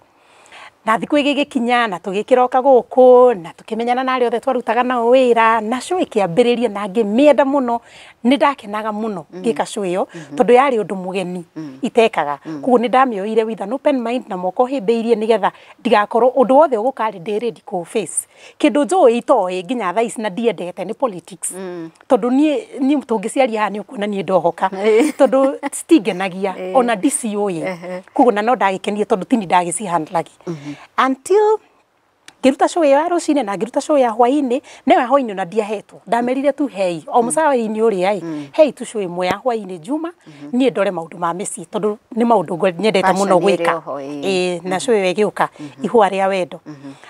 na thiku igigikinya na tugikiroka guku na tukimenyana na ari othe twarutaga na wira na show ikiambiriria na ngimienda muno ni ndakenaga muno ngika show iyo tondu yari undu mugeni itekaga kugu ni ndamioire with an open mind na moko himbeirie nigetha ndigakorwo undu wothe ugukari ndi ready ku face kindu njoi itoi nginya thaici na ndiendete ni politics tondu ni tungiciaria ha ni ukuna ni ndohoka tondu stingenagia ona DCOI kugu na no ndagikenie tondu tini ndagicihandlagi until ngiruta show ya rucine na ngiruta show ya hwaini newe hwaini na ndiahetwo ndamerire tu hei o musawa-ini uri hei tu show imwe ya hwaini juma nie ndore maundu ma misi tondu ni maundu nyendete muno gwika na show iyo igiuka ihwa ria wendo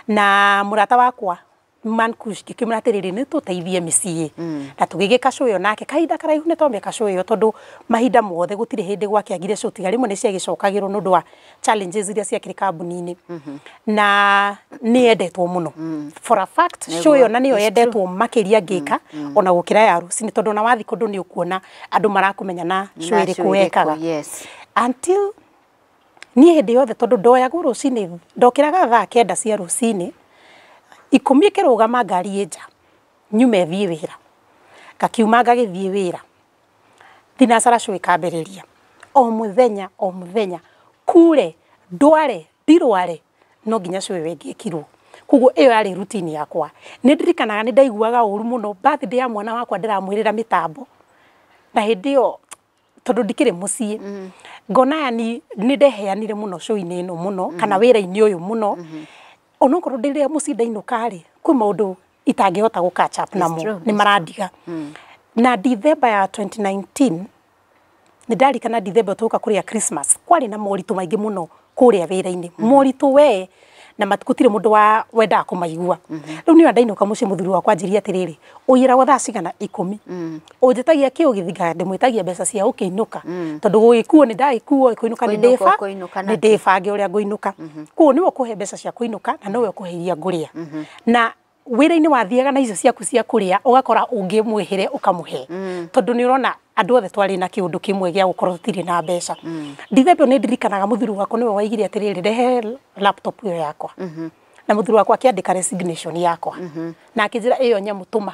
na murata wakwa Mankush kikimratiriri ni tuteithie misi na tugigika show iyo nake kahinda karaihu ni tombe ka show iyo tondu mahinda mothe gutire hindi gwake agire show tiga rimwe ni cia gicokagirwo nundu wa challenges iria cia kiri kambuni-ini na ni endetwo muno for a fact show iyo na niyo endetwo makiria ngika ona gukira ya rucini tondu na wathi kundu ni ukuona andu marakumenya na show iri kuwekaga until ni hindi yothe tondu ndoyaga rucini ndokiraga thaa 9 cia rucini ikumi kirugama ngari enja nyume thie wira ngakiuma ngagithie wira thinacara show ikambiriria o muthenya kure ndware ndirware no nginya show wengikirwo kugu iyo yari routine yakwa ni ndirikanaga ni ndaiguaga uru muno birthday ya mwana wakwa ndiramwirira mitambo na hindi yo tondu ndikire mucii ngona ni ndeheanire muno show-ini ino muno kana wira-ini uyu muno onokorwo ndiria mucii ndainuka ri kwi maundu itangihota gu catch up namo ni marandiga na December ya 2019 ni ndarikana December tuka kuria Christmas kwari na moritu maingi muno kuria wira-ini moritu we na matukutire mundu wa wenda kumaigua riu ni ndainuka mucii muthuri wakwa njiria atiriri uyira gwa thaa cigana 10 unjitagia kiugithiga ndimwitagia mbeca cia ukiinuka tondu gugikuo ni ndaikuo kuinuka ni ndefange uria nguinuka kuo niwe kuhe mbeca cia kuinuka na nowe kuheiria nguria na wira-ini wathiaga na icio ciaku cia kuria ugakora ungimwihere ukamuhe tondu ni urona andu othe twari na kiundu kimwe gia gukorwo tutiri na mbeca ndithebio ni ndirikanaga muthuru wakwa niwe waigire atiriri rehe laptop iyo yakwa na muthuru wakwa akiandika resignation yakwa na akijira iyo nyamutuma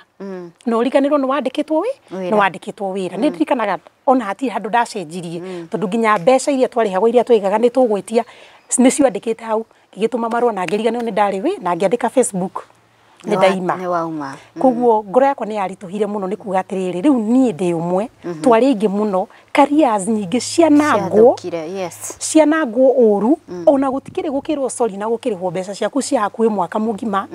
no riganirwo ni wandikitwo ni wandikitwo wira ni ndirikanaga ona hati handu ndacenjirie tondu nginya mbeca iria twarihagwo iria twigaga ni tugwitia ni ciandikite hau ngigituma marua na ngiriganirwo ni ndari wi na ngiandika Facebook ni daima ni wauma kuguo ngoro yakwa ni yarituhire muno ni kuga atiriri riu nie ndi umwe twari ingi muno careers nyingi cianangwo cianangwo uru ona gutikire gukirwo sorry na gukirwo mbeca ciaku cia hakuhi mwaka mugima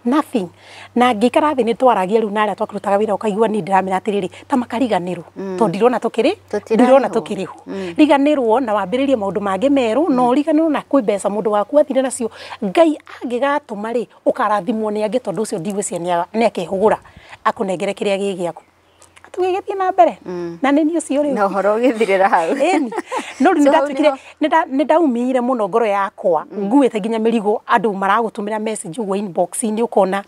nothing na ngikara thi ni twaragia riu naria twakirutaga wira ukaigua ni ndiramenya atiriri ta makariganirwo to ndirona tukiriho riganirwo na wambiririe maundu mangi meru no riganirwo na kwi mbeca mundu waku athire nacio ngai angigatuma ri ukarathimwo ni angi tondu ucio ndigwiciria ni akihugura akunengere kiria gigiaku tugigithie na mbere na ni ucio ri no horo githirira hau no ri ndatukire ni ndaumire muno ngoro yakwa nguite ginya mirigo andu maragutumira message ugo inbox ni ukona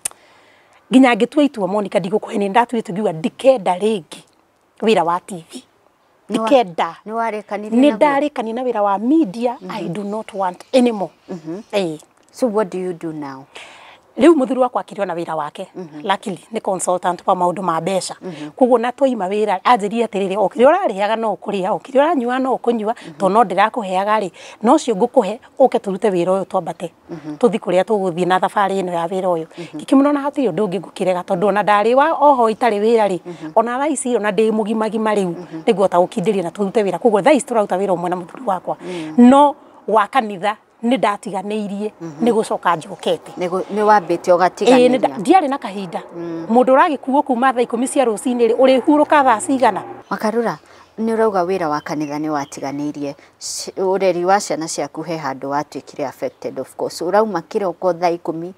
ginya ngitua itua Monica ndigukuhe ni ndatuite ngiuga ndikenda ringi wira wa TV ndikenda ni warekanire ni ndarekani na wira wa media I do not want anymore so what do you do now? Riu muthuru wakwa akirio na wira wake luckily ni consultant kwa maundu ma mbeca kuguo na twaima wira anjirie atiriri okiri urariaga no kuria okiri uranyua no kunyua to no ndirakuheaga ri no cio ngukuhe uke turute wira uyu twambate tuthi kuria tuguthie na thabari ino ya wira uyu ngikimuna na hatiri undu ngigukirega tondu ona ndari wa oho itari wira ri ona thaisi ona ndi mugimagima riu niguo ta gukindiria na turute wira kuguo thaisi turaruta wira umwe na muthuru wakwa no wa kanitha ni ndatiganeirie ni gucoka njokete ni wambite ugatiganira ndiari na kahinda mundu uragikuo kuma thaa 10 cia rucini ri uri huruka thaa cigana Makarura ni urauga wira wa kanitha ni watiganeirie ureri wa ciana ciaku he handu watwikire affected of course urauma kiroko thaa 10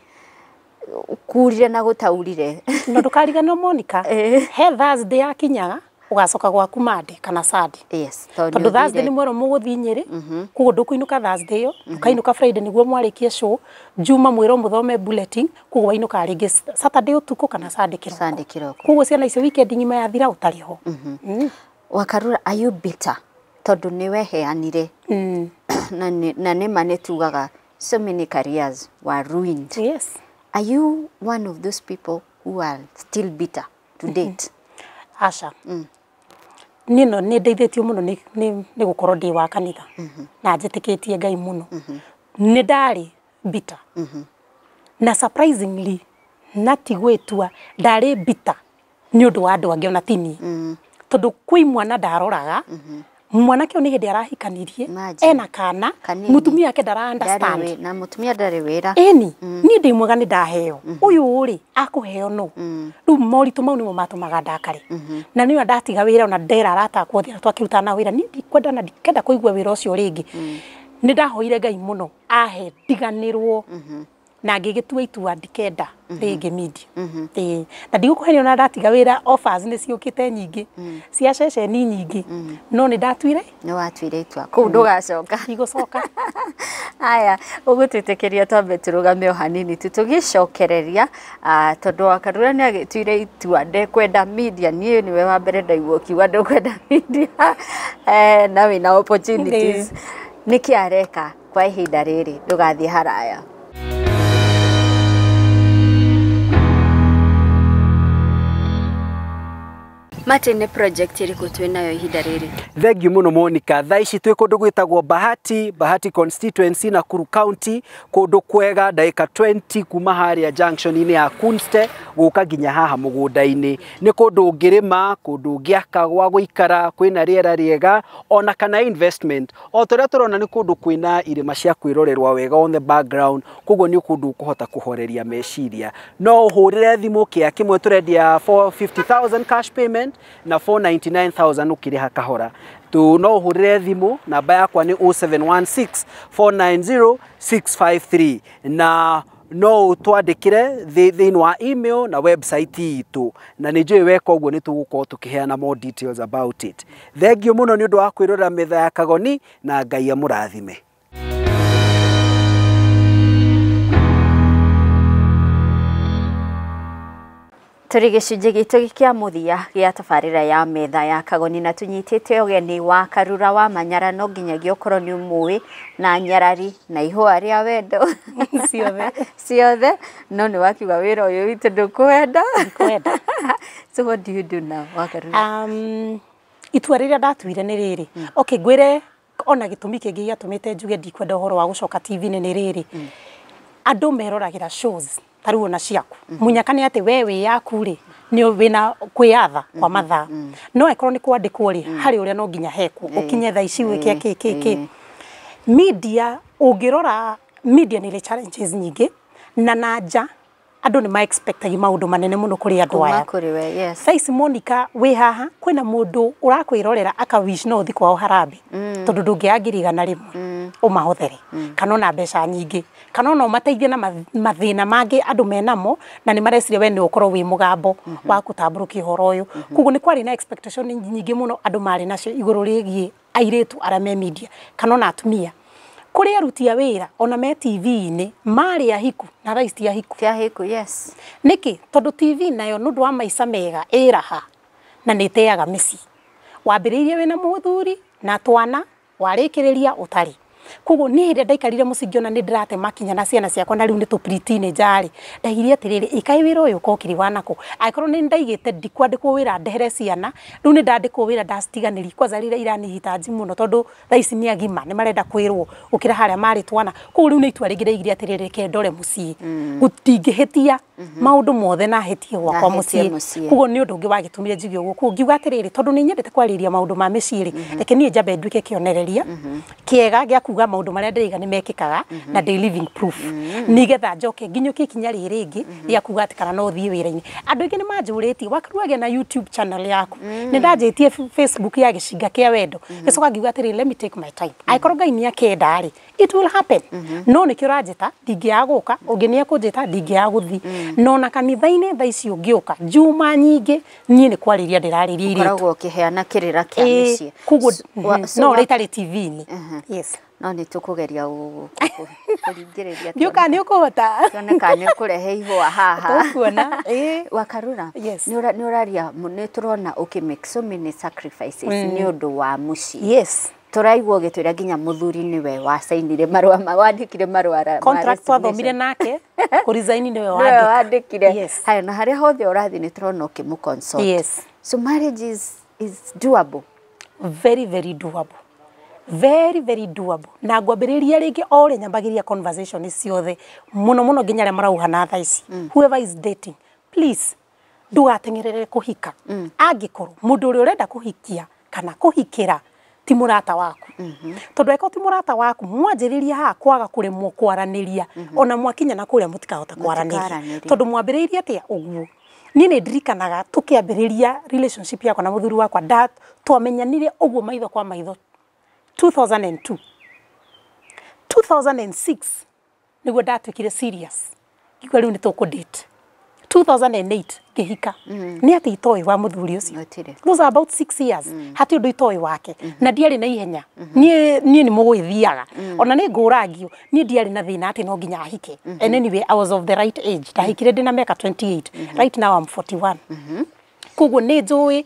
kurire na gutaurire no ndukariganwo Monica he Thursday yakinyaga ugacoka gwaku Monday kana Sunday yes tondu Thursday ni mwero muguthi Nyeri kuguo ndukuinuka Thursday yo ukainuka Friday niguo mwarikie show Juma mwero muthome bulletin kuguo wainuka ringi Saturday utuku kana Sunday kiroko kuguo ciana icio weekend ngima yathira utariho Wakarura are you bitter tondu ni weheanire na ni mane tugaga so many careers were ruined yes are you one of those people who are still bitter to date Asha nino ni ndeithitio muno ni gukorwo ndi wa kanitha na njitikitie Ngai muno ni ndari bitter na surprisingly natigwetua ndari bitter ni undu wa andu angi ona tini tondu kwi mwana ndaroraga mwana kio ni hindi arahikanirie ena kana mutumia yake ndara understand na mutumia ndari wira ni ndi mwega ni ndaheo uyu ri akuheo no ru moritu mau nimo matumaga ndakare na niyo ndatiga wira ona ndera arata kwathira twakiruta na wira ni ndikwenda na ndikenda kuigua wira ucio ringi ni ndahoire Ngai muno ahe ndiganirwo na ngigitua itua ndikenda ringi media na ndigukuhe ona ndatiga wira offers ni ciukite nyingi cia ceceni nyingi no ni ndatuire ni watuire itua ku ndugacoka igucoka aya ugutwitikiria twambe turugame o hanini tutugicokereria tondu Wakarura ni agituire itua ndekwenda media nie niwe wa mbere ndaigua kiuga ndekwenda media na wina opportunities niki areka kwa ihinda riri ndugathie haraya Matene project iriku twinayo ihinda riri Thengiu muno Monica thaa ici twi kundu gwitagwo Bahati constituency na Nakuru County kundu kwega ndagika 20 kuma haria junction ini ya Kunste guka ginya haha mugunda-ini ni kundu ngirima kundu ngiaka gwa guikara kwina riera riega ona kana investment o turia turona ni kundu kwina irima cia kwirorerwa wega on the background kuguo ni kundu kuhota kuhoreria meciria no uhurire thimu kia kimwe turendia 450,000 cash payment na 499,000 ukiriha kahora tu no uhurire thimu namba yakwa ni 0716 490 653 na no utwandikire thiini wa email na website itu na nijui weka uguo ni tugukorwo tukiheana more details about it. Thengiu muno ni undu wa kwirora metha ya Kagoni na Ngai amurathime. Turi gicunjĩ gitu kia muthia gia tabarĩra ya metha ya Kagoni na tunyitĩte ũgeni wa Karura wa Manyara no nginyagia ũkorwo nĩ ũmũĩ na nyarari na ihũa rĩa wendo ciothe no nĩ wakiuga wĩra ũyũ witũ ndũkwenda. So what do you do now wa Karura? Itua rĩrĩa ndatuire nĩ rĩrĩ. Okay, ngwĩre ona gĩtũmi kĩngĩ gĩatũmĩte njuge ndikwenda ũhoro wa gũcoka TV-inĩ nĩ rĩrĩ. Andũ meroragĩra shows taruo na ciaku munyaka nĩ atĩ we wĩ yaku rĩ nĩ wĩna kwĩyatha kwa mathaa no ekorwo nĩ kwandĩkwo rĩ harĩ ũrĩa no nginya hekwo ũkinye thaa ici wĩke kĩkĩ media ũngĩrora media nĩ challenges nyingĩ na nanja andũ nĩ ma-expectagi maũndũ manene mũno kũrĩ andũ aya. Thaa ici Monica wĩ haha kwĩna mũndũ ũrakwĩrorera aka-wish no ũthi kwao Harambee tondũ ndũngĩagĩrĩgana rĩmwe ũmahothere kana ona mbeca nyingĩ kana ona ũmateithie na mathĩna mangĩ andũ menamo na nĩ mareciria we nĩ ũkorwo wĩ mũgambo wa gũtambũrũkia ũhoro ũyũ. Koguo nĩ kwarĩ na expectation nyingĩ mũno andũ marĩ nacio igũrũ rĩgiĩ airĩtu arĩa me media kana ona atumia kũrĩ aruti a wĩra ona me TV-inĩ marĩ ahiku na thaa ici ahiku. Ti ahiku, yes. Nĩkĩ tondũ TV nayo nĩ ũndũ wa maica mega ĩraha na nĩ ĩteaga mĩciĩ. Wambĩrĩirie wĩna mũthuri na twana warĩkĩrĩria ũtarĩ. Koguo niĩ hĩndĩ ndaikarire mũciĩ ngĩona nĩ ndĩrate makinya na ciana ciakwa na rĩu nĩ tũ-pre-teenager rĩ ndaigire atĩrĩrĩ ĩkaĩ wĩra ũyũ ũkokĩrĩ wanakũ angĩkorwo nĩ ndaigĩte ndikwandĩkwo wĩra ndehere ciana rĩu nĩ ndandĩkwo wĩra ndacitiganĩri kwanza rĩrĩa iranihitaji mũno tondũ thaa ici nĩ agima nĩ marenda kwĩrwo ũkĩra harĩa marĩ twana. Koguo rĩu nĩ itua rĩngĩ ndaigire atĩrĩrĩ reke ndore mũciĩ gũtingĩhĩtia maũndũ mothe na hĩtie gwakwa mũciĩ. Koguo nĩ ũndũ ũngĩ wagĩtũmire njuge ũguo. Koguo ngiuga atĩrĩrĩ tondũ nĩ nyendete kwarĩria maũndũ ma mĩciĩ rĩ reke niĩ njambe nduĩke kĩonereria kĩega gĩa kuga maũndũ marĩa ndĩrĩga nĩ mekĩkaga na ndĩ living proof nĩgetha njoke nginyũkie ikinya rĩrĩ rĩngĩ rĩa kuga atĩ kana no thiĩ wĩra-inĩ. Andũ aingĩ nĩ manjũrĩtie Wakarura na YouTube channel yaku nĩ ndanjĩtie Facebook ya gĩcinga kĩa wendo gĩcoka ngiuga atĩrĩrĩ let me take my time angĩkorwo Ngai nĩ akenda rĩ it will happen no nĩkĩo ũranjĩta ndingĩaga gũka ũngĩ nĩ ekũnjĩta ndingĩaga gũthiĩ no na kanitha-inĩ thaa ici ũngĩũka njuma nyingĩ niĩ nĩ kwarĩria ndĩrarĩria irĩtu ũkoragwo ũkĩheana kĩrĩra kĩa mĩciĩ. Koguo no ũrĩa itarĩ TV-inĩ. Yes. No nĩ tũkũgeria kũringĩrĩria ndiũka nĩ ũkũhota tuoneka nĩ ũkũrehe ihũa haha ũkuona Wakarura nĩ ũraria nĩ tũrona ũkĩ-make so many sacrifices nĩ ũndũ wa mũciĩ. Yes. Tũraigua ũgĩtwĩra nginya mũthuri nĩwe wacainire marũa wandĩkire marũa contract wathomire nake kũresign nĩwe wandĩkire. Haya na harĩa hothe ũrathiĩ nĩ tũrona ũkĩmũ-consult. Yes. So marriage is doable. Very very doable. Very very doable. Na ngwambĩrĩria rĩngĩ o ũrĩa nyambagĩria conversation ciothe mũno mũno nginya arĩa marauha na thaa ici whoever is dating please ndũgateng'erere kũhika angĩkorwo mũndũ ũrĩa ũrenda kũhikia kana kũhikĩra ti mũrata waku tondũ angĩkorwo ti mũrata waku mwanjĩrĩria haha kwaga kũremwo kwaranĩria ona mwakinya na kũrĩa mũtikahota kwaranĩria tondũ mwambĩrĩirie atĩa ũguo. Niĩ nĩ ndirikanaga tũkĩambĩrĩria relationship yakwa na mũthuri wakwa twamenyanire ũguo maitho kwa maitho 2002 2006 nĩguo ndatuĩkire serious ngĩuga rĩu nĩ tũkũ-date 2008 ngĩhika nĩ atĩ itoĩ wa mũthuri ũcio those are about 6 years hatirĩ ũndũ itoĩ wake na ndiarĩ na ihenya niĩ nĩ mũgwĩthiaga ona nĩ ngũragio niĩ ndiarĩ na thĩna atĩ no nginya ahike and anyway I was of the right age ndahikire ndĩna mĩaka 28 right now I'm 41 koguo nĩ njũĩ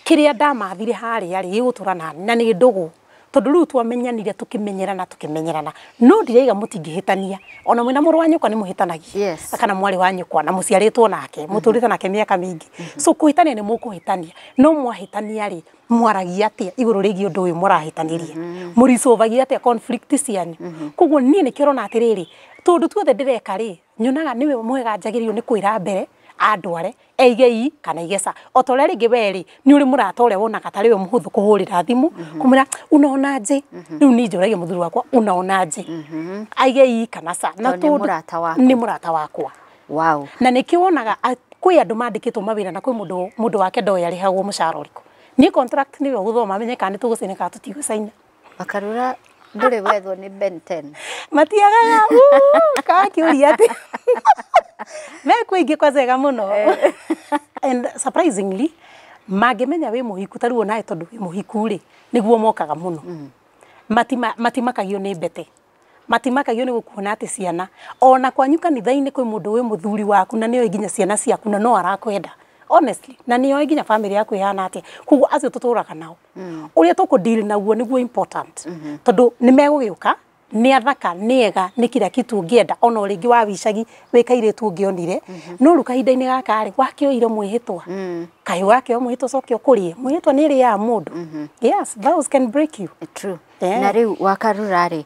kĩrĩa ndamathire harĩa rĩ gĩgũtũra na nĩ ndũgũ tondũ rĩu twamenyanire tũkĩmenyerana no ndiraiga mũtingĩhĩtania ona mwĩna mũrũ wa nyũkwa nĩ mũhĩtanagia kana mwarĩ wa nyũkwa na mũciarĩtwo nake mũtũrĩte nake mĩaka mĩingĩ so kũhĩtania nĩ mũkũhĩtania no mwahĩtania rĩ mwaragia atĩa igũrũ rĩgiĩ ũndũ ũyũ mũrahĩtanĩria mũricovagia atĩa conflict cianyu. Koguo niĩ nĩkĩo ũrona atĩrĩrĩ tondũ tuothe ndĩreka rĩ nyonaga nĩwe mwega njagĩrĩirwo nĩ kwĩra mbere andware eigei kana igesa o ta ũrĩa rĩngĩ we rĩ nĩ ũrĩ mũrata ũrĩa wonaga ta rĩwe mũhũthũ kũhũrĩra thimũ kũmwĩra unaona nje rĩu niĩ njũragia mũthuri wakwa unaona nje aigei kana sa na nĩ mũrata wakwa. Wow. Na nĩkĩo wonaga kwĩ andũ mandĩkĩtwo mawĩra na kwĩ mũndũ wake ndoĩ arĩhagwo mũcara ũrĩkũ niĩ contract nĩwe ũgũthoma amenye kana nĩ tũgũcaina kana tũtigũcaina. Wakarura ndũrĩ wethwo nĩ Ben 10 matiagaga kakĩũria atĩ mekũingĩ kwazega mũno and surprisingly mangĩmenya wĩ mũhiku tarĩu onawe tondũ wĩ mũhiku rĩ nĩguo mokaga mũno matimakagio nĩ mbete matimakagio nĩ gũkuona atĩ ciana ona kwanyu kanitha-inĩ kwĩ mũndũ wĩ mũthuri waku na nĩoĩ nginya ciana ciaku na no arakwenda honestly na niyo nginya family yaku ihana atia kugu acio tuturaga nao uria tuku deal naguo niguo important tondu ni megugiuka ni athaka ni ega ni kira kitu ngienda ona uringi wa wicagi wikaire tu ngionire no ruka hinda-ini gaka ri wakioire mwihitwa kai wakio mwihitwa cokio kurie mwihitwa ni ri ya mundu yes those can break you true na riu wakarura ri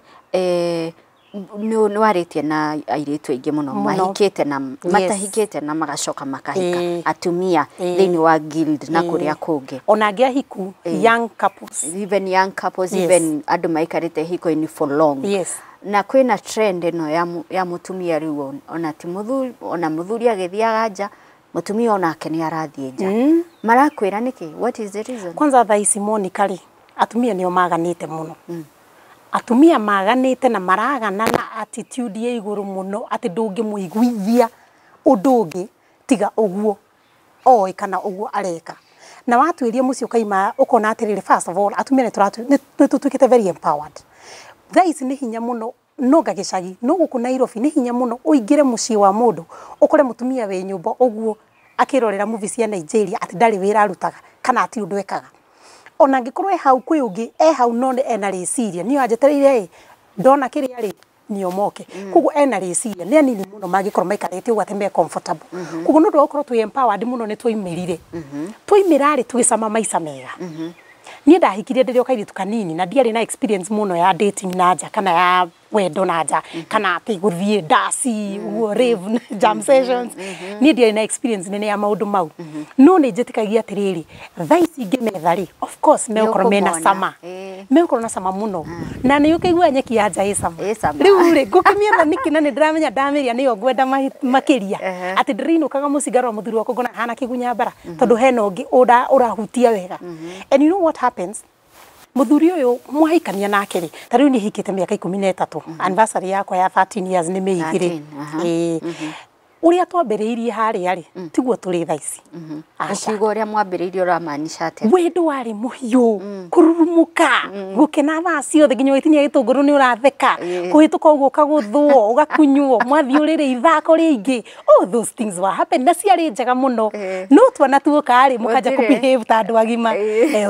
no waritie na airetu aingi muno mahikite na matahikite na magacoka makahika atumia thini wa guild na kuria kungi ona ngia hiku young couples even andu maikarite hiko-ini for long na kwina trend ino ya mutumia riu ona ti muthuri ona muthuri agithiaga nja mutumia onake ni arathie nja marakwira niki what is the reason kwanza tha ici monikari atumia nio maganite muno atumia maganite na maragana na attitude ya iguru muno ati ndungi muiguithia undungi tiga uguo oi kana uguo areka na watuiria mucio kaima ukona atiriri first of all atumia ni tutukite very empowered thaici ni hinya muno no gagicagi no guku Nairobi ni hinya muno uingire mucii wa mundu ukore mutumia we nyumba uguo akirorera movie cia Nigeria ati ndari wira arutaga kana ati undu ekaga ona ngikorwo hau kwi ungi hau no ena reciria ni anjetereire ndona kiria ri ni omoke kugu ena reciria ni anini muno magikorwo maikarete ugu atembe comfortable kugu no ndokorwo tu empowered muno ni twimirire twimirari twisama maica mega ni ndahikirie ndirio kairitu kanini na ndiari na experience muno ya dating na nja kana ya wendo na nja kana ati guthie dasi rave jam sessions ni ndiari na experience nene ya maundu mau no ni njitikagia atiriri thaici ingi methari of course meukoro mena sama meukoro na sama muno na ni ukigua nyeki ya nja isama riu ri gukumietha niki na ni ndiramenya ndamiria niyo ngwenda makiria ati ndirinukaga mucigaro wa muthuri wako ngona hana kigunya bara tondu hena ungi urahutia wega and you know what happens muthuri uyu mwahikania nake ri tariu ni hikite miaka 13 anniversary yakwa ya 13 years ni meigire uria twambiriirie hari ari tiguo turi thaici akiugo uria mwambiriirie uramaanisha ate wendo wari muhiu kururumuka gukena thaa ciothe nginya witinia gitunguru ni uratheka kuhituka uguo kaguthwo ugakunywo mwathi urire ithako ringi oh those things were happen na ciari njega muno no twana tuoka ari mukaja kubehave ta andu agima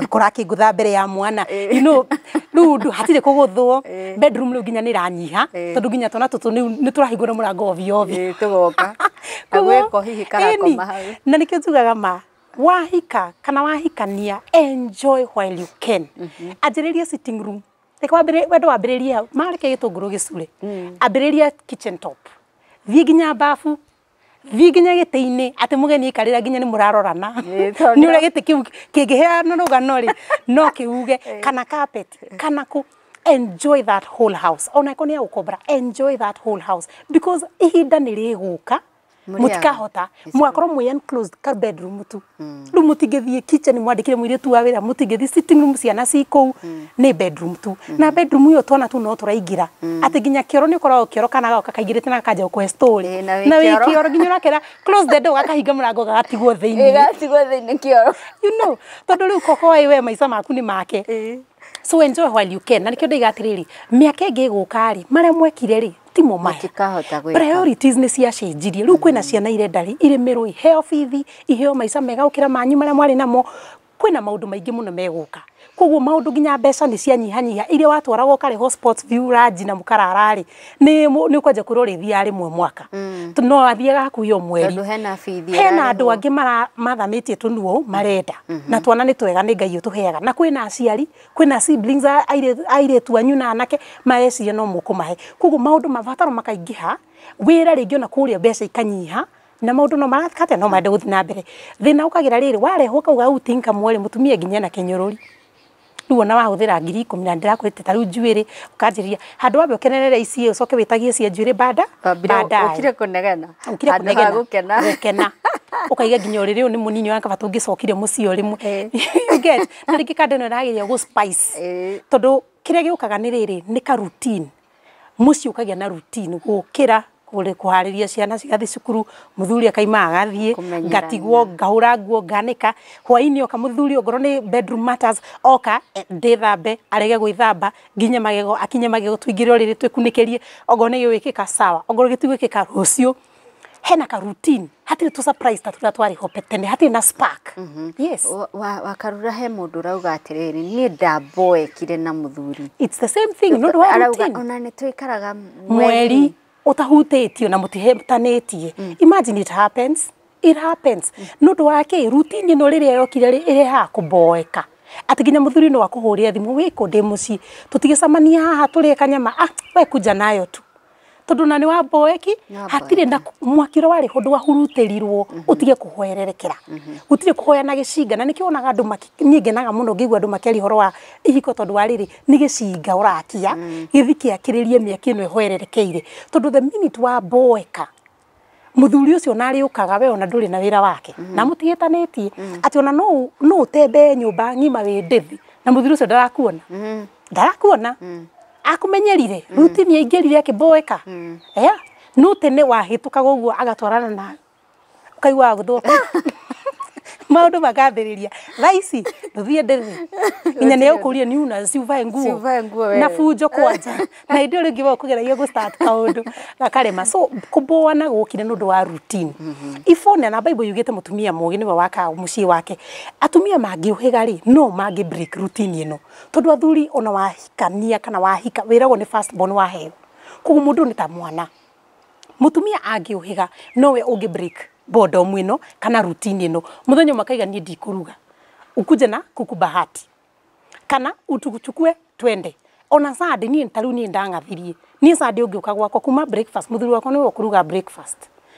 kurakingutha mbere ya mwana you know ndu hatire kuguthwo bedroom riu nginya ni ranyiha tondu nginya twana tutu ni turahingura murango ovyo tugoka agweko hihi karakoma hau na nikio njugaga ma wahika kana wahikania enjoy while you can ajiriria sitting room eka wendo wambiriria mareke gitunguru gicure ambiriria kitchen top thie nginya bafu thie nginya gite-ini ati mugeni ikarira nginya ni murarorana ni ure gite kiu kingiheana rugano ri no kiuge kana carpet kana ku enjoy that whole house ona konia ukobra enjoy that whole house because ihinda ni riguka mutikahota mwakoro mwe enclosed ka bedroom tu ru mutigethie kitchen mwandikire mwiritu wa wira mutigethie sitting room ciana cikou ni bedroom tu na bedroom yo twana tu no turaingira ati ginya kioro ni korwo kioro kana goka kaigirite na kaja ku story na wi kioro ginya rakera close the door gakahinga murango gatigwo thiini kioro you know tondu riu koko iwe maica maku ni make so enjoy while you can na nikio ndigatiriri miaka ingi gukari maria mwekire ri timo matikahota gwika priorities ni cia cenjirie riu kwina ciana irendari irimirwo iheo fithi iheo maica mega ukira manyu maria mwari namo kwina maundu maingi muno meguka koguo maundu nginya mbeca ni cianyihanyiha iria watwaraga ukari hospitals view raji na mukararari ni ukwaje kurorithia rimwe mwaka no athiaga kuyo mweri tondu hena fithi hena andu angi mathamitie tunuo marenda na twana ni twega ni ngai utuheaga na kwina aciari kwina siblings aire twanyu na anake mareciria no mukumahe koguo maundu mabataro makaingiha wira ringi ona kuria mbeca ikanyiha na maundu no marakate no mande guthi na mbere thina ukagira riri warehwo kauga utinka mwere mutumia nginya na kinyururi riu na wahuthira 10,000 na ndirakwite tariu njuiri ukanjiria handu wabe ukenenere ici ucoke witagie cia njuiri bada ukire kunegena gukena ukaiga nginya uriri ni munini wanka batungicokire mucio rimwe you get na riki kandeno ragiria go spice tondu kiria giukaga ni riri ni ka routine mucio ukagia na routine gukira kuhariria ciana cigathi cukuru muthuri akaima agathie ngatigwo ngahura nguo nganika hwaini oka muthuri ogoro ni bedroom matters oka ndithambe arege gwithamba nginya magego akinye magego twingire riri twikunikirie ogoro ni gwikika sawa ogoro gitigwikika rucio hena ka routine hatire tu surprise tatu twari hopetene hatire na spark. Yes. Wakarura he mundu rauga atiriri ni ndamboe kire na muthuri. It's the same thing no wa routine. Ona ni twikaraga mweri utahutitio na mutihemtanetie. Imagine it happens. It happens. No wake routine no riria yokire ire ha kuboeka. Ati ginya muthuri no akuhuria thimu wiko ndi muci tutigicamania haha turi kanyama we kuja nayo tu tondu na ni wa boeki hatire na mwakiro wari hundu wahurutirirwo utige kuhoererekera gutire kuhoya na gicinga na nikionaga andu makingenaga muno ngigwa andu makeri horo wa ihiko tondu wariri ni gicinga urakia githiki akiririe miaki ino ihoererekeire tondu the minute wa boeka muthuri ucio nari ukaga we ona nduri na wira wake na mutietanetie ati ona no utembe nyumba ngima wi ndithi na muthuri ucio ndarakuona akumenyerire routine yaingirire akiboeka no tene wahitukaga uguo agatwarana na ukaigua guthoka maundu magathiriria thaisi nduthie ndithi inya ne ukuria ni una siuvae nguo na fujo kwanja na indo ringi wa kugeragia gu start kaundu gakarema so kuboana gukire nundu wa routine ifone na bible yugite mutumia mugi niwe waka mucii wake atumia mangiuhiga ri no mangi break routine ino tondu athuri ona wahikania kana wahika wirago ni first born wa heo kugu mundu ni ta mwana mutumia angiuhiga nowe ungi break bodo mwino kana routine ino muthenya makaiga ni ndikuruga ukuje na kukubahati kana utuguchukue twende ona sade ni ntaru ni ndangathirie ni sade ungiuka gwako kuma breakfast muthuri wako ni ukuruga breakfast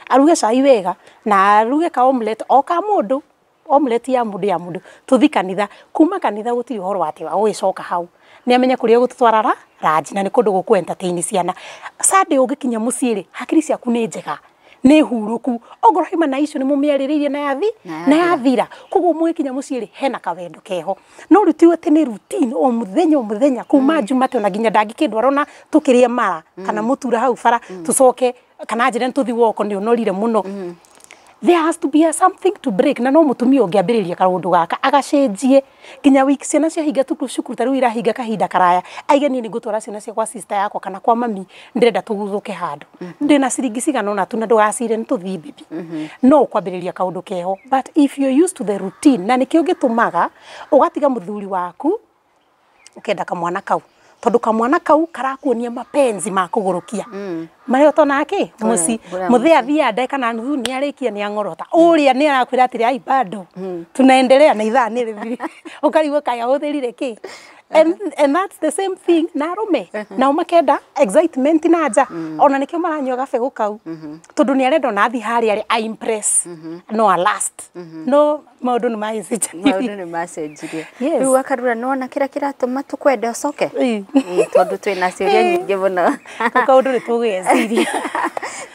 aruge cai wega na aruge ka omelette o ka mundu omelette ya mundu tuthi kanitha kuma kanitha gutiri horo wati wa uicoka hau ni amenya kuria gututwarara raji na ni kundu guku entertain ciana sade ungikinya muciiri hakiri ciaku ni njega ne huruku ogoro hima na icio ni mumiariririe na yathira kugo mwikinya muciiri hena kawendo keho no rutiwe tene routine o muthenya kuma jumate na ginya ndangikindwa rona tukiria mara kana mutura hau bara tucoke kana njire tuthi woko ni onorire muno there has to be something to break na no mutumia ungiambiriria karundu gaka agacenjie ginya wiki ciana cia hinga tukucukuru taru ira hinga kahinda karaya aige ni ngutwara ciana cia kwa sister yakwa kana kwa mami ndirenda tuguthuke handu ndina ciringi cigana ona tu na ndugacire ni tuthi bibi no kwambiriria kaundu keho but if you used to the routine na nikio gitumaga ugatiga muthuri waku ukenda kamwana kau tondu kamwana kau karakuonia mapenzi ma kugurukia mario tonake muci muthia thia ndai kana nuthu ni arikia ni angorota uria ni arakwira atiri ai bado tunaendelea na ithaa ni rithiri ukarigwa kaya uthirire ki and that's the same thing na arume na umakenda excitement na nja ona nikio maranywa gabego kau tondu ni arenda na thi hari ari I impress no a last no maundu ni macenjirie riu wakarura nona kira kiratuma tukwende ucoke tondu twina ciuria nyingi muno kaundu ni tugeciria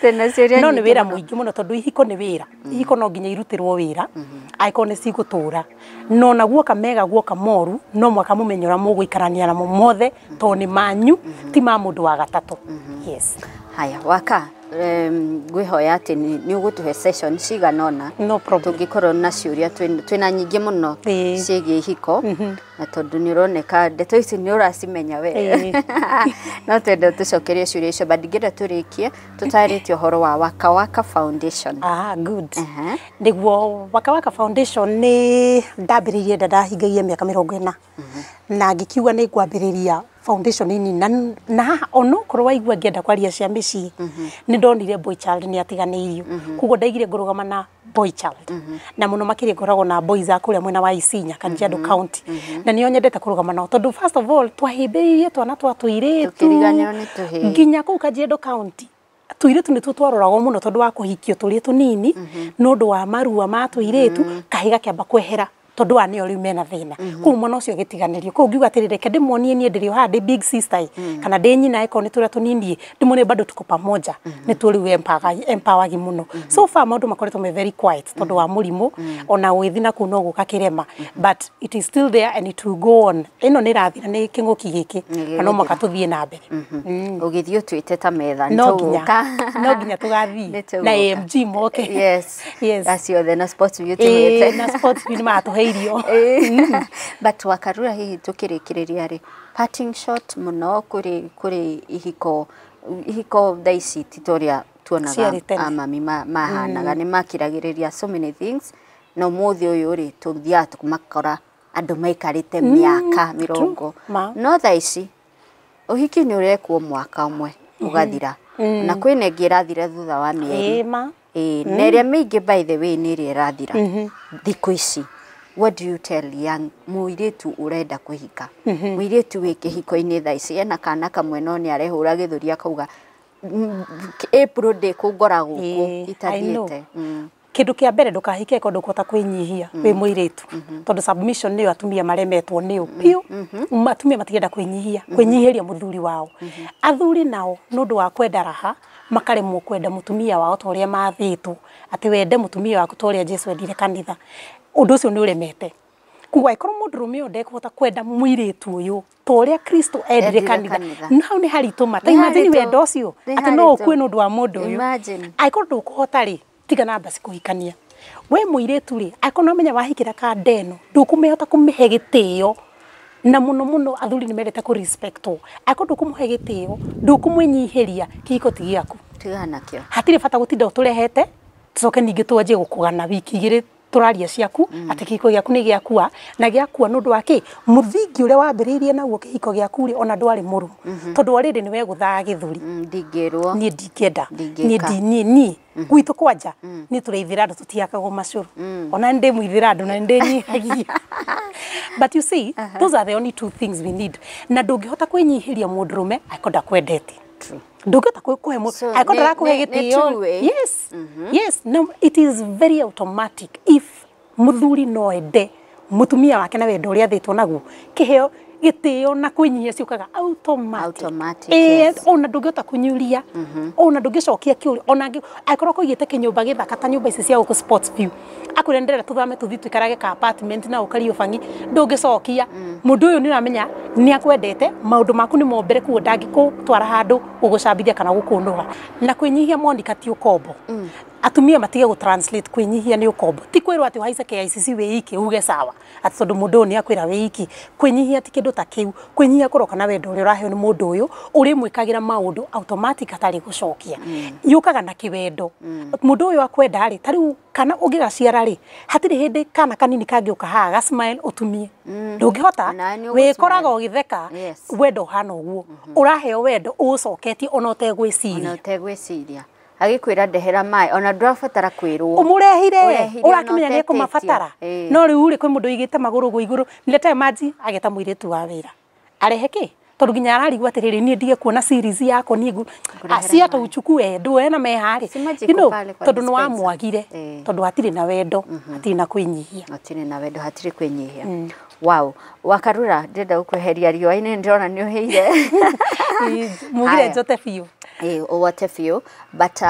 twina ciuria no ni wira muingi muno tondu ihiko ni wira ihiko no nginya irutirwo wira aiko ni cigutura no na guoka mega guoka moru no mwaka mumenyora muguikarania na mothe to ni manyu ti ma mundu wa gatatu yes haya waka ngwihoya ati ni ugutuhe session ciganona no problem tungikorwo na ciuria twina nyingi muno ciigie ihiko na tondu ni uroneka ndeto ici ni uracimenya we no twende tucokerie ciuria icio badigire turikie tutaritie horo wa Waka Foundation good niguo Waka Foundation ni ndambiririe ndahingagia miaka 40 na ngikiuga ni ngwambiriria foundation nini na ono korwo waigua ngienda kwaria cia micii ni ndonire boy child ni atiganirio kugo ndaigire ngurugama na boy child na muno makiria ngoragwo na boys akuria mwena wa Isinya Kajiado County na nio nyendete kurugama nao tondu first of all twahimbirie twana twatuiretu tukiriganio ni tuhi nginya ku Kajiado County tuiretu ni tutwaroragwo muno tondu wa kuhikio turi tunini nondu wa marua ma tuiretu kahiga kiamba kwehera tondu wa ni ori mena thina ku mwana ucio gitiganirio ku ngiuga atirire kende muonie ni ndirio ha de big sister kana de nyina eko ni turia tunini ndimone bado tuko pamoja ni turi we empower muno so far maundu makoretwo me very quiet tondu wa murimu ona withina ku no guka kirema but it is still there and it will go on ino ni rathira ni kinguki giki no makatuthie na mbere ugithio twite ta metha no ginya tugathie na AMG moke yes acio the na sports beauty wete na sports beauty ma tuhe but wakarura hihi tukirikiriria ri parting shot muno kuri ihiko thaici titoria tuonaga mami mahanaga nĩ makiragĩrĩria so many things no mũthĩ ũyũ rĩ tũthiaga tũmakora andũ maikarĩte mĩaka mĩrongo no thaa ici ũhiki nĩ ũrekwo mwaka ũmwe ũgathira na kwĩna ĩngĩ ĩrathira thutha wa mĩeri na ĩrĩa mĩingĩ by the way nĩ ĩrĩa ĩrathira thikũ ici. What do you tell young mũirĩtu ũrenda kũhika mũirĩtu wĩ kĩhiko-inĩ thaa ici ena kana kamwe no nĩ arehũra gĩthũri akauga April day kũngora gũkũ itathiĩte. Kĩndũ kĩa mbere ndũkahike kũndũ kũhota kwĩnyihia wĩ mũirĩtu tondũ submission nĩyo atumia maremetwo nĩyo piũ atumia matigenda kwĩnyihĩria mũthuri wao. Athuri nao nĩ ũndũ wa kwenda raha makaremwo kwenda mũtumia wao ta ũrĩa mathĩtwo atĩ wende mũtumia waku ta ũrĩa Jesũ endire kanitha. Ũndũ ũcio nĩ ũremete. Kuga ikorwo mũndũrũme ndekũhota kwenda mũirĩtu ũyũ ta ũrĩa Kristo endire kanitha nao nĩ haritũma ta imagine wendo ũcio atĩ no ũkue nĩ ũndũ wa mũndũ ũyũ. Aikorwo ndũkũhota rĩ tiga na basi kũhikania. We mũirĩtu rĩ aikorwo no menya wahikĩra kandeno ndũkũmehota kũmĩhe gĩtĩo na mũno athuri nĩ mendete kũ respectwo. Aikorwo ndũkũmũhe gĩtĩo ndũkũmũnyihĩria kĩhiko ti gĩaku. Tigana kĩo. Hatirĩ bata gũtinda ũtũrehete tũcoke ningĩ twanjie gũkũgana wiki igĩrĩ tũraria ciaku atĩ kĩhiko gĩaku nĩ gĩakua na gĩakua nĩ ũndũ wa kĩ mũthingi ũrĩa wambĩrĩirie naguo kĩhiko gĩaku rĩ ona ndwarĩ mũrũmu tondũ already nĩwe gũthaga gĩthũri. Ndingĩrwo niĩ ndingĩenda niĩ gwitũ kwanja niĩ tũrĩ ithĩrandu tũtiakagwo macũrũ ona ndĩ mũithĩrandu na ndĩ nyihagia. But you see those are the only two things we need. Na ndũngĩhota kwĩnyihĩria mũndũrũme akonda kwendete. Ndũngĩhota kũhe mũndũ akonda kũhe gĩtĩo. Yes no it is very automatic if mũthuri no ende mũtumia wake na wendo ũrĩa athĩtwo naguo kĩheo gĩtĩo na kwĩnyihia ciũkaga automatic. Ona ndũngĩhota kũnyuria ona ndũngĩcokia kĩũria ona akorwo kũigĩte kĩnyũmba gĩthaka ta nyũmba ici cia gũkũ Sports View akũrenderera tũthame tũthi tũikarage ka apartment na ũkario bangi ndũngĩcokia. Mũndũ ũyũ nĩ ũramenya nĩ akwendete maũndũ maku nĩ mombere kuo ndangĩkũtwara handũ gũgũcambithia kana gũkũndũra na kwĩnyihia Monica ti ũkombo. Atumia matige gũ translate kwĩnyihia nĩ ũkombo ti kwĩrwo atĩ wahaice KICC wĩ iki uge sawa atĩ tondũ mũndũ ũyũ nĩ akwĩra wĩ iki. Kwĩnyihia ti kĩndũ ta kĩu. Kwĩnyihia kũroka na wendo ũrĩa ũraheo nĩ mũndũ ũyũ ũrĩ mwĩkagĩra maũndũ automatic atarĩ gũcokia yũkaga na kĩwendo. Mũndũ ũyũ akwenda rĩ ta rĩu kana ũngĩgaciara rĩ hatirĩ hĩndĩ kana kanini kangĩũka haha ga smile ũtumie ndũngĩhota wĩkoraga ũgĩtheka wendo hana ũguo ũraheo wendo ũcoketie ona ũtegwĩciria agĩkwĩra ndehera maĩ ona ndũrabatara kwĩrwo ũmũrehire ũrakĩmenya nĩ kũmabatara no rĩu rĩ kwĩ mũndũ igĩte magũrũ gwa igũrũ nĩlete maji ageta mũirĩtu wa wĩra arehe kĩ tondũ nginya ararigwo atĩrĩrĩ niĩ ndige kuona series yako niĩ aciata uchukue ndũe na meharĩ tondũ nĩ wamwagire tondũ hatirĩ na wendo hatirĩ na kwĩnyihia hatirĩ kwĩnyihia. Wow Wakarura ndĩrenda gũkweheria riũa-inĩ ndĩrona nĩ ũhĩire mugire njote biũ ũwote biũ but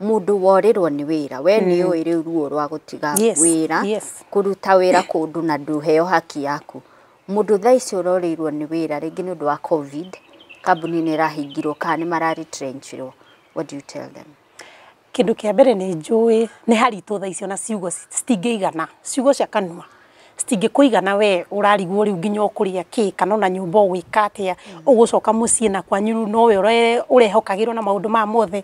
mũndũ worĩrwo nĩ wĩra we nĩ ũĩ rĩu ruo rwa gũtiga wĩra kũruta wĩra kũndũ na ndũheo haki yaku. Mũndũ thaa ici ũrorĩirwo nĩ wĩra rĩngĩ nĩ ũndũ wa COVID kambuni nĩ ĩrahingirwo kana nĩ mararetrenchirwo. What do you tell them? Kĩndũ kĩa mbere nĩ njũĩ nĩ haritũ thaa ici ona ciugo citingĩigana ciugo cia kanua citingĩkũigana we ũrarigwo rĩu nginya ũkũrĩa kĩ kana ona nyũmba ũgwĩka atĩa ũgũcoka mũciĩ na kwanyu nowe ũrehokagĩrwo na maũndũ ma mothe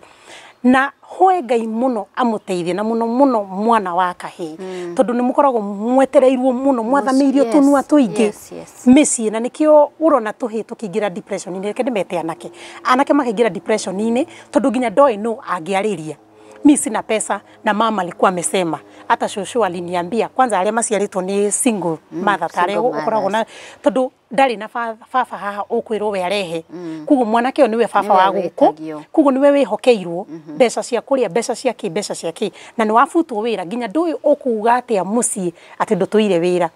na hoe Ngai mũno amũteithie na mũno mwana wa kahĩĩ tondũ nĩ mũkoragwo mwetereirwo mũno mwathamĩirio tũnua tũingĩ mĩciĩ na nĩkĩo ũrona tũhĩ tũkĩingĩra depression-inĩ reke ndĩmete anake makaingĩra depression-inĩ tondũ nginya ndoĩ no angĩarĩria. Mimi sina pesa na mama alikuwa amesema hata shosho aliniambia kwanza arĩa maciarĩtwo nĩ single mother tare ũkoragwo na tondũ ndarĩ na baba haha ũkwĩrwo we arehe kuguo mwanake ũyũ nĩwe baba wa gũkũ kuguo nĩwe wĩhokeirwo mbeca cia kũrĩa mbeca ciake na nĩ wabutwo wĩra nginya ndũĩ ũkuga atĩa mũciĩ atĩ ndũtũire wĩra.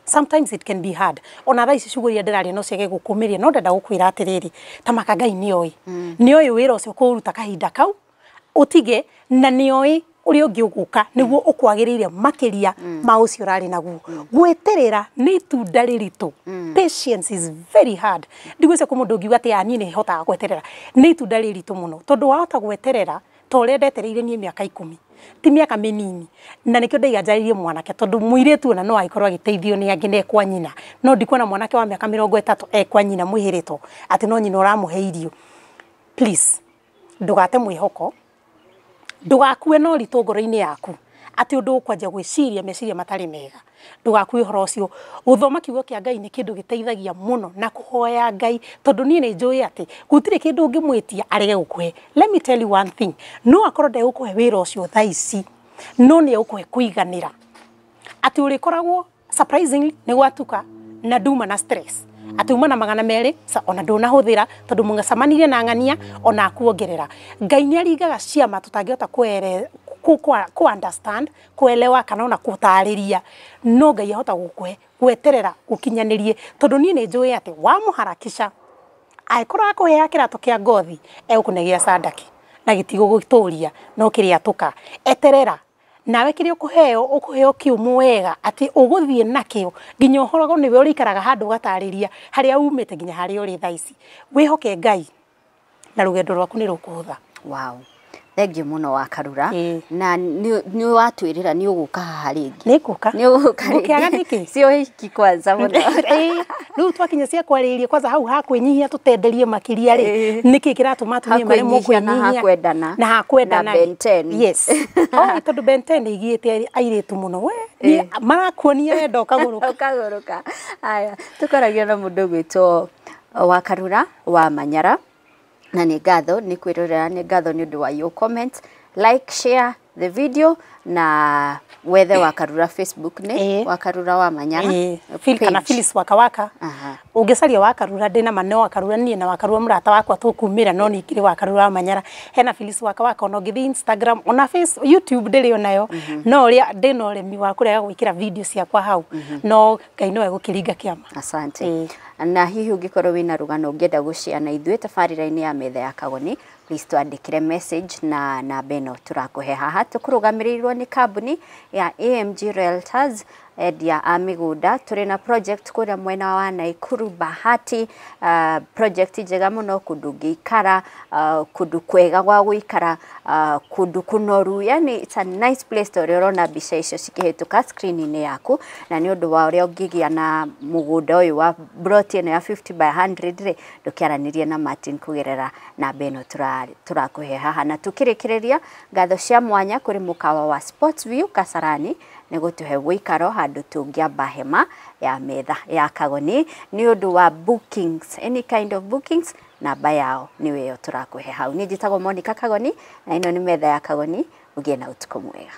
Sometimes it can be hard. Ona thaa ici ciugo iria ndĩraria no ciage gũkũmĩria no ndenda gũkwĩra atĩrĩrĩ ta maka Ngai nĩoĩ wĩra ũcio kũruta kahinda kau utige na nĩoĩ ũrĩa ũngĩ ũgũka nĩguo ũkwagĩrĩire makĩria ma ũcio ũrarĩ naguo. Gwĩterera nĩ itunda rĩritũ. Patience is very hard. Ndigwĩciria kũ mũndũ ũngiuga atĩ niĩ nĩ hotaga gweterera nĩ itunda rĩritũ mũno tondũ wahota gweterera ta ũrĩa ndetereire niĩ mĩaka 10 ti mĩaka mĩnini na nĩkĩo ndaiganjaririe mwanake tondũ mũirĩtu ona no agĩkorwo agĩteithio nĩ angĩ nekwa nyina no ndikuona mwanake wa mĩaka 30 ekwa nyina mwĩhĩrĩtwo atĩ no nyina ũramũhe irio. Please ndũgate mwĩhoko ndugakue no ritongoro-ini yaku ati undu ukwanjia gwiciria meciria matari mega ndugakue horo ucio guthoma kiugo kia Ngai ni kindu giteithagia muno na kuhoya Ngai tondu ni njui ati gutire kindu ngimwitia arege gukuhe. Let me tell you one thing, no akorwo ndegũkũhe wĩra ũcio thaa ici no nĩ ũkũhe kũiganĩra ati ũrĩkoragwo surprisingly nĩ gwatuka na nduma na stress ati uma na 200 ona ndũnahũthĩra tondu mũngacamanirie na ng'ania ona akuongerera. Ngai nĩ aringaga ciama tutangĩhota ku understand kuelewa kana ona gũtarĩria no Ngai ahota gũkũhe gweterera gũkinyanirie tondu niĩ nĩ njũĩ ati wamũharakisha aikorwo akũhea kĩrato kĩa ngothi egũkũnegia sandaki na gĩtigũgũtũria no kĩrĩa tuka eterera nawe kĩrĩa ũkũheo kiumu wega ati ũgũthiĩ nakĩo nginya ũhoragwo nĩwe ũrĩikaraga handũ gatarĩria harĩa umĩte nginya harĩa ũrĩ thaa ici. Wĩhoke Ngai na rũgendo rwaku nĩ rũkũhũtha. Wow. Thank you muno wa Karura. Na ni watwirira ni uguka haha ringi. Ni kuka. Ni uguka. Gukiaga niki? Sio hiki kwanza muno. Riu twakinya cia kwariria kwanza hau hakwĩnyihia tutenderie makiria ri. Niki kiratuma atumia mari mũkwĩnyihia na hakwendana. Na hakwendana. Na Ben 10. Yes. Oh, tondu Ben 10 igĩte airitu muno we. Ni marakuonia wendo kaguruka. Kaguruka. Aya, tukoragia na mundu gwitwo wa Karura wa Manyara. Na nĩ ngatho nĩ kwĩrorera, nĩ ngatho nĩ ũndũ wa your comment, like, share the video na wethe wa Karura Facebook ni wa Karura wa Manyara kana Phyllis Wakawaka. Ungecaria wa Karura ndina mane wa Karura nie na wa Karura murata wakwa tukumira no nikire wa Karura wa Manyara hena Phyllis Wakawaka ona ngithi Instagram ona Facebook YouTube ndiri onayo no ria ndina uremi wa kurega gwikira video ciakwa hau no Ngai no egukiringa kiama. Asante. Na hihi ungikorwo wina rugano ungienda gucia na ithuĩ tabarĩra-inĩ ya metha ya Kagoni, please twandĩkĩre message na namba ĩno tũrakũhe haha. Tũkũrũgamĩrĩirwo nĩ kambuni ya AMG Realtors endia a mĩgũnda. Tũrĩ na project kũrĩa mwena wa Naikuru Bahati, project njega mũno, kũndũ ũngĩikara, kũndũ kwega gwa gũikara, kũndũ kũnoru, yani it's a nice place. Tũrĩa ũrona mbica icio cikĩhĩtũka screen-inĩ yaku, na nĩ ũndũ wa ũrĩa ũngĩgĩa na mũgũnda ũyũ wa plot ĩno ya 50 by 100 rĩ, ndũkĩaranĩrie na Martin kũgerera namba ĩno tũrakũhe haha. Na tũkĩrĩkĩrĩria ngatho cia mwanya kũrĩ mũkawa wa Sports View Kasarani nĩ gũtũhe gũikaro handũ tũngĩamba hema ya metha ya Kagoni nĩ ũndũ wa bookings, any kind of bookings, namba yao nĩ wĩyo tũrakũhe hau. Niĩ njĩtagwo Monica Kagoni na ĩno nĩ metha ya Kagoni. Ũgĩe na ũtukũ mwega.